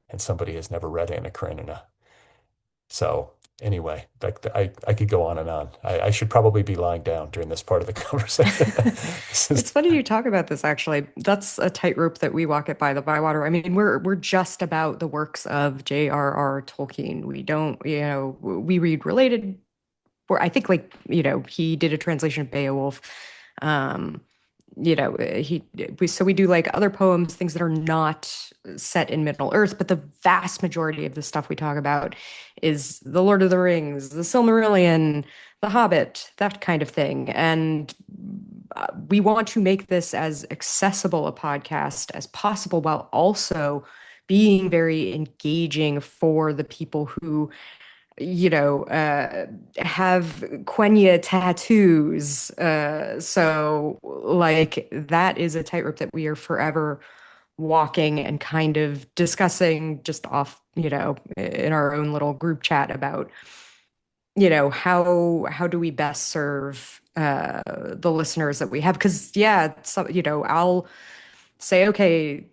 and somebody has never read Anna Karenina. So anyway, like I could go on and on. I should probably be lying down during this part of the conversation. It's funny you talk about this, actually. That's a tightrope that we walk at By-the-Bywater. I mean, we're just about the works of J.R.R. Tolkien. We don't, we read related, or I think like, he did a translation of Beowulf. So we do like other poems, things that are not set in Middle Earth, but the vast majority of the stuff we talk about is the Lord of the Rings, the Silmarillion, the Hobbit, that kind of thing. And we want to make this as accessible a podcast as possible while also being very engaging for the people who, have Quenya tattoos. So like that is a tightrope that we are forever walking and kind of discussing just off, in our own little group chat about, how do we best serve the listeners that we have? Because I'll say, okay,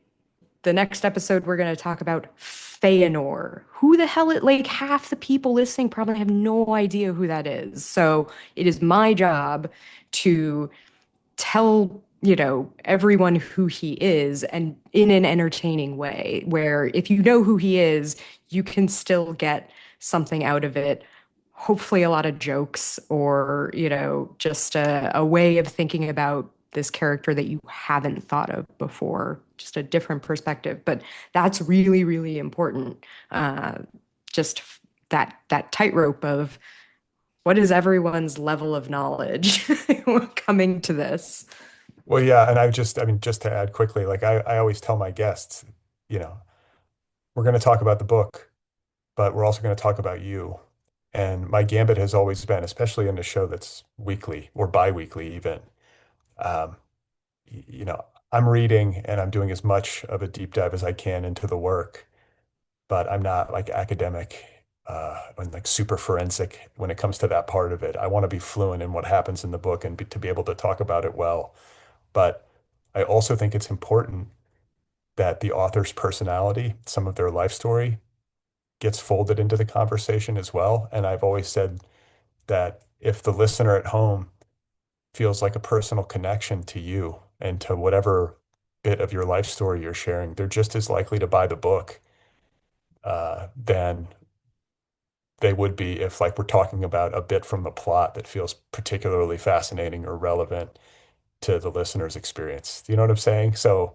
the next episode we're going to talk about Feanor. Who the hell half the people listening probably have no idea who that is. So it is my job to tell everyone who he is, and in an entertaining way, where if you know who he is, you can still get something out of it. Hopefully a lot of jokes, or just a way of thinking about this character that you haven't thought of before, just a different perspective. But that's really, really important. Just that tightrope of what is everyone's level of knowledge coming to this. Well, yeah, and just to add quickly, like I always tell my guests, we're going to talk about the book, but we're also going to talk about you. And my gambit has always been, especially in a show that's weekly or bi-weekly even, um, I'm reading and I'm doing as much of a deep dive as I can into the work, but I'm not like academic and like super forensic when it comes to that part of it. I want to be fluent in what happens in the book and to be able to talk about it well. But I also think it's important that the author's personality, some of their life story, gets folded into the conversation as well. And I've always said that if the listener at home feels like a personal connection to you and to whatever bit of your life story you're sharing, they're just as likely to buy the book than they would be if, like, we're talking about a bit from the plot that feels particularly fascinating or relevant to the listener's experience. Do you know what I'm saying? So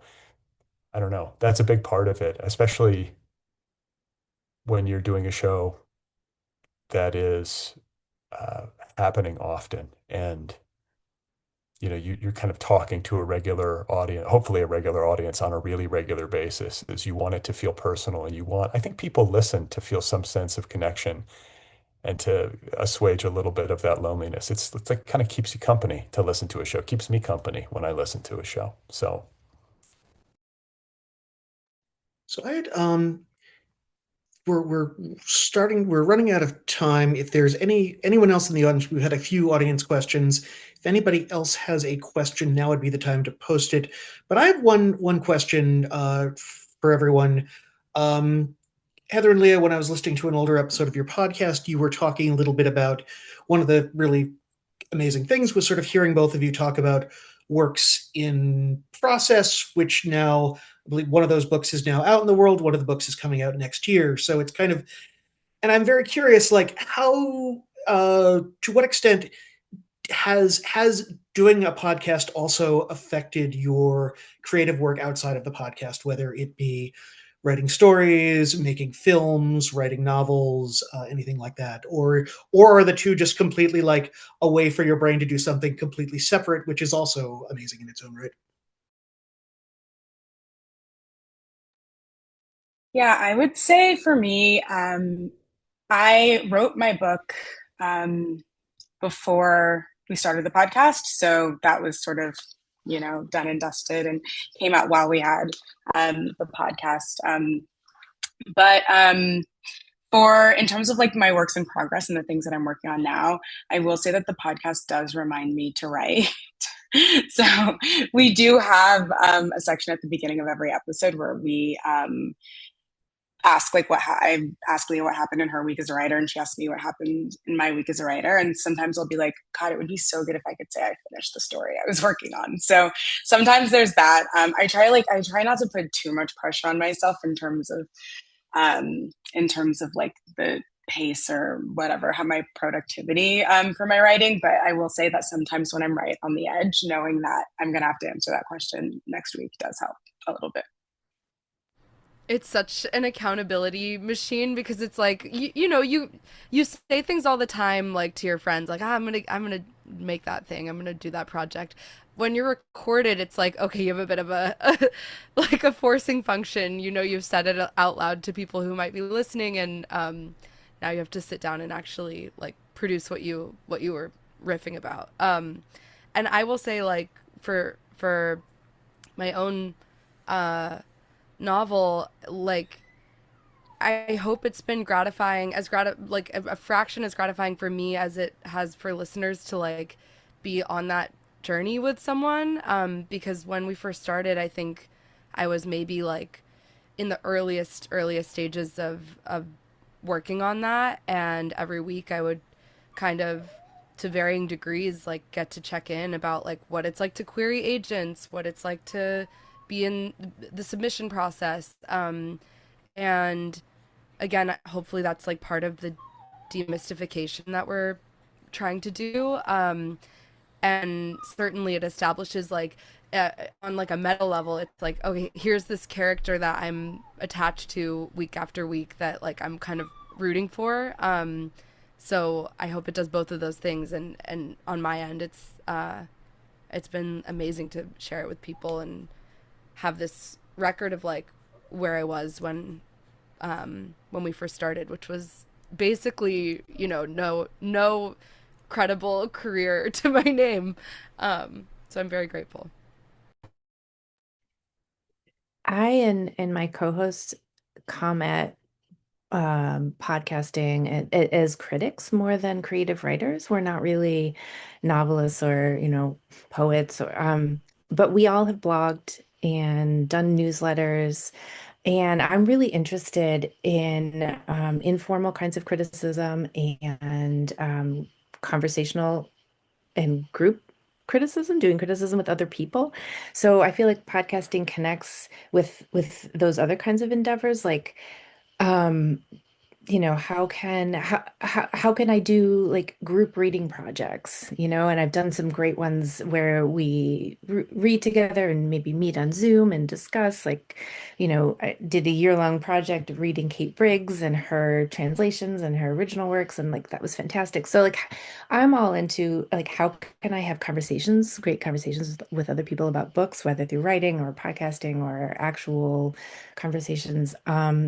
I don't know. That's a big part of it, especially when you're doing a show that is happening often, and you're kind of talking to a regular audience, hopefully a regular audience on a really regular basis, is you want it to feel personal, and I think people listen to feel some sense of connection and to assuage a little bit of that loneliness. It's like kind of keeps you company to listen to a show. Keeps me company when I listen to a show. So I had we're running out of time. If there's anyone else in the audience, we've had a few audience questions. If anybody else has a question, now would be the time to post it. But I have one question for everyone. Heather and Leah, when I was listening to an older episode of your podcast, you were talking a little bit about one of the really amazing things was sort of hearing both of you talk about works in process, which now I believe one of those books is now out in the world. One of the books is coming out next year. So it's kind of, and I'm very curious, like how, to what extent has doing a podcast also affected your creative work outside of the podcast, whether it be writing stories, making films, writing novels, anything like that, or are the two just completely like a way for your brain to do something completely separate, which is also amazing in its own right? Yeah, I would say for me, I wrote my book before we started the podcast. So that was sort of, done and dusted and came out while we had the podcast. But in terms of like my works in progress and the things that I'm working on now, I will say that the podcast does remind me to write. So we do have a section at the beginning of every episode where we ask I ask Leah what happened in her week as a writer, and she asks me what happened in my week as a writer. And sometimes I'll be like, God, it would be so good if I could say I finished the story I was working on. So sometimes there's that. I try not to put too much pressure on myself in terms of like the pace or whatever, how my productivity for my writing. But I will say that sometimes when I'm right on the edge, knowing that I'm going to have to answer that question next week does help a little bit. It's such an accountability machine, because it's like you say things all the time, like to your friends, like I'm gonna make that thing, I'm gonna do that project, when you're recorded, it's like, okay, you have a bit of a like a forcing function. You know, you've said it out loud to people who might be listening, and now you have to sit down and actually like produce what you were riffing about. And I will say, like, for my own novel, like, I hope it's been gratifying, like a fraction as gratifying for me as it has for listeners to like be on that journey with someone. Because when we first started, I think I was maybe like in the earliest stages of working on that, and every week I would kind of, to varying degrees, like get to check in about like what it's like to query agents, what it's like to be in the submission process. And again, hopefully that's like part of the demystification that we're trying to do. And certainly it establishes like on like a meta level, it's like, okay, here's this character that I'm attached to week after week that like I'm kind of rooting for. So I hope it does both of those things. And on my end, it's been amazing to share it with people and have this record of like where I was when we first started, which was basically, you know, no credible career to my name. So I'm very grateful. I and my co-host comment podcasting as critics more than creative writers. We're not really novelists or, poets or but we all have blogged and done newsletters. And I'm really interested in informal kinds of criticism and conversational and group criticism, doing criticism with other people. So I feel like podcasting connects with those other kinds of endeavors, like um, how can I do like group reading projects, and I've done some great ones where we read together and maybe meet on Zoom and discuss, like, I did a year-long project of reading Kate Briggs and her translations and her original works, and like that was fantastic. So like I'm all into like how can I have conversations, great conversations with other people about books, whether through writing or podcasting or actual conversations.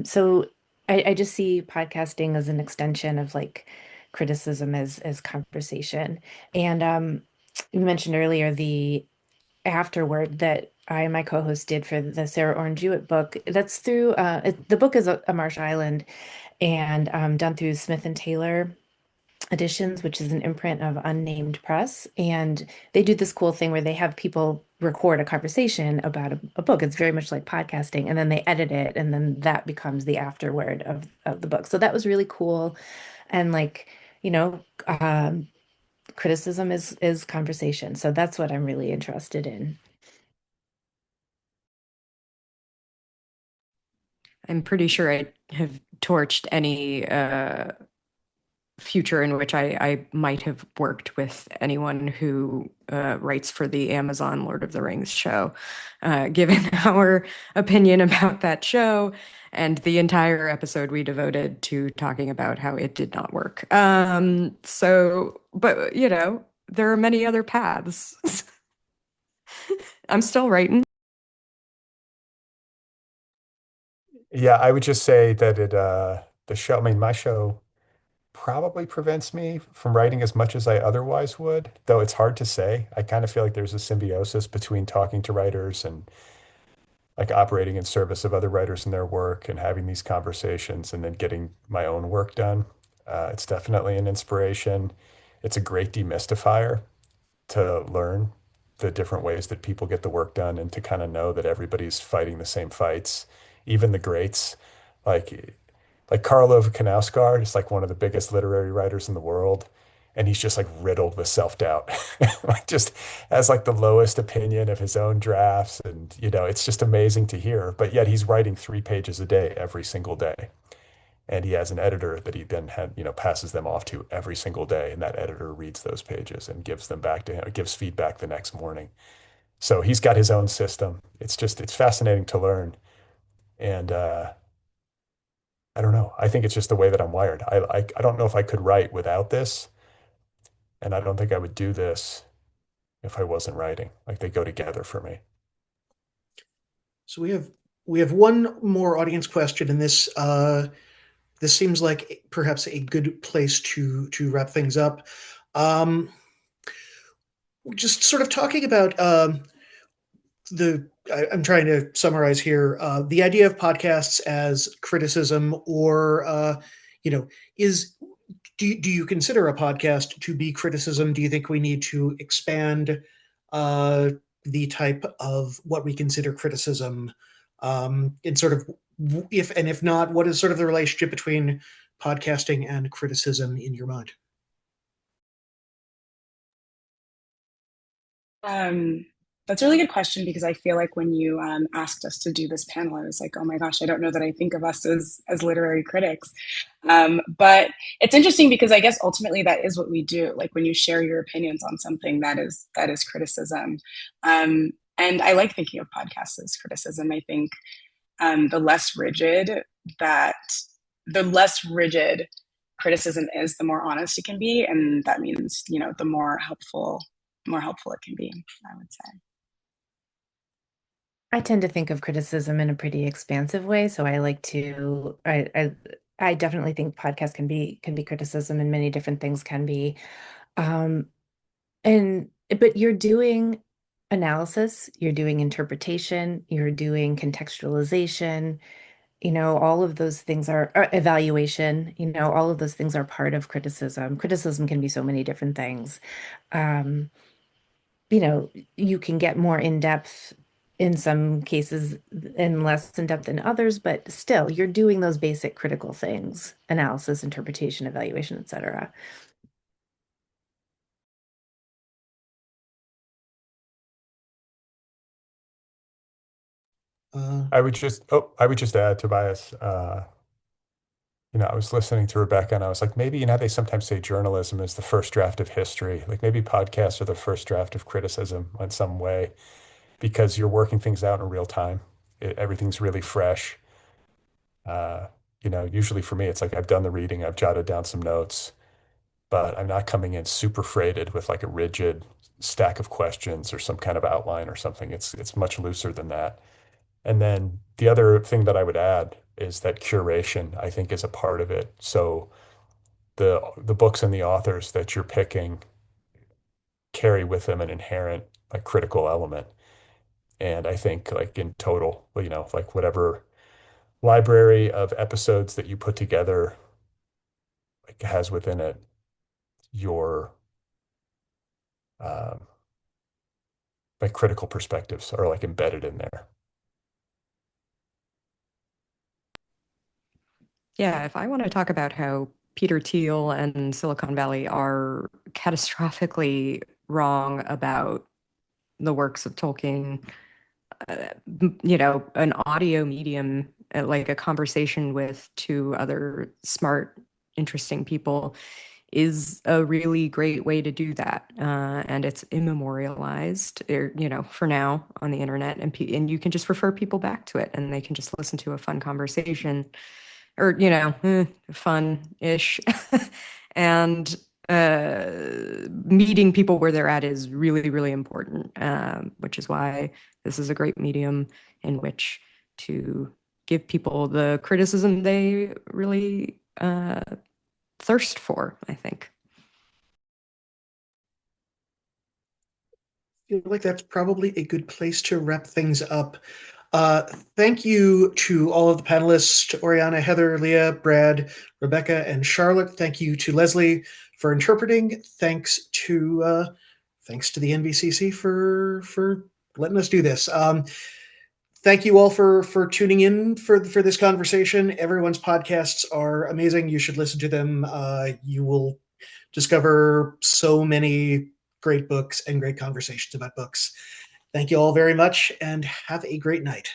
So I just see podcasting as an extension of like criticism as conversation. And you mentioned earlier the afterword that I and my co-host did for the Sarah Orange Jewett book. That's through the book is a Marsh Island and done through Smith and Taylor Editions, which is an imprint of Unnamed Press. And they do this cool thing where they have people record a conversation about a book. It's very much like podcasting, and then they edit it, and then that becomes the afterword of the book. So that was really cool. And like, criticism is conversation. So that's what I'm really interested in. I'm pretty sure I have torched any future in which I might have worked with anyone who writes for the Amazon Lord of the Rings show, given our opinion about that show and the entire episode we devoted to talking about how it did not work. But there are many other paths. I'm still writing. Yeah, I would just say that the show, I mean, my show probably prevents me from writing as much as I otherwise would, though it's hard to say. I kind of feel like there's a symbiosis between talking to writers and like operating in service of other writers and their work and having these conversations and then getting my own work done. It's definitely an inspiration. It's a great demystifier to learn the different ways that people get the work done and to kind of know that everybody's fighting the same fights, even the greats. Like Karlov Knausgaard is like one of the biggest literary writers in the world, and he's just like riddled with self-doubt. Like just has like the lowest opinion of his own drafts, and it's just amazing to hear. But yet he's writing 3 pages a day every single day. And he has an editor that he then passes them off to every single day, and that editor reads those pages and gives them back to him, gives feedback the next morning. So he's got his own system. It's fascinating to learn. And I don't know. I think it's just the way that I'm wired. I don't know if I could write without this, and I don't think I would do this if I wasn't writing. Like they go together for me. So we have one more audience question, and this seems like perhaps a good place to wrap things up. Um, just sort of talking about I'm trying to summarize here the idea of podcasts as criticism, or is do you consider a podcast to be criticism? Do you think we need to expand the type of what we consider criticism? And sort of, if not, what is sort of the relationship between podcasting and criticism in your mind? That's a really good question, because I feel like when you asked us to do this panel, I was like, oh my gosh, I don't know that I think of us as literary critics. But it's interesting because I guess ultimately that is what we do. Like when you share your opinions on something, that is criticism. And I like thinking of podcasts as criticism. I think the less rigid criticism is, the more honest it can be, and that means the more helpful it can be, I would say. I tend to think of criticism in a pretty expansive way. So I like to, I definitely think podcasts can be criticism, and many different things can be. Um, but you're doing analysis, you're doing interpretation, you're doing contextualization, all of those things are evaluation, all of those things are part of criticism. Criticism can be so many different things. Um, you can get more in depth in some cases and less in depth in others, but still, you're doing those basic critical things: analysis, interpretation, evaluation, etc. I would just add, Tobias, I was listening to Rebecca and I was like, maybe, they sometimes say journalism is the first draft of history. Like maybe podcasts are the first draft of criticism in some way, because you're working things out in real time. Everything's really fresh. Uh, Usually for me, it's like I've done the reading, I've jotted down some notes, but I'm not coming in super freighted with like a rigid stack of questions or some kind of outline or something. It's much looser than that. And then the other thing that I would add is that curation, I think, is a part of it. So the books and the authors that you're picking carry with them an inherent like critical element. And I think like in total, like whatever library of episodes that you put together like has within it your um, like critical perspectives are like embedded in there. Yeah, if I want to talk about how Peter Thiel and Silicon Valley are catastrophically wrong about the works of Tolkien, an audio medium, like a conversation with two other smart, interesting people, is a really great way to do that. And it's immemorialized, for now on the internet, and you can just refer people back to it, and they can just listen to a fun conversation, or fun-ish. And meeting people where they're at is really, really important, which is why this is a great medium in which to give people the criticism they really thirst for, I think. I feel like that's probably a good place to wrap things up. Thank you to all of the panelists, Oriana, Heather, Leah, Brad, Rebecca, and Charlotte. Thank you to Leslie for interpreting. Thanks to the NBCC for letting us do this. Thank you all for tuning in for this conversation. Everyone's podcasts are amazing. You should listen to them. You will discover so many great books and great conversations about books. Thank you all very much, and have a great night.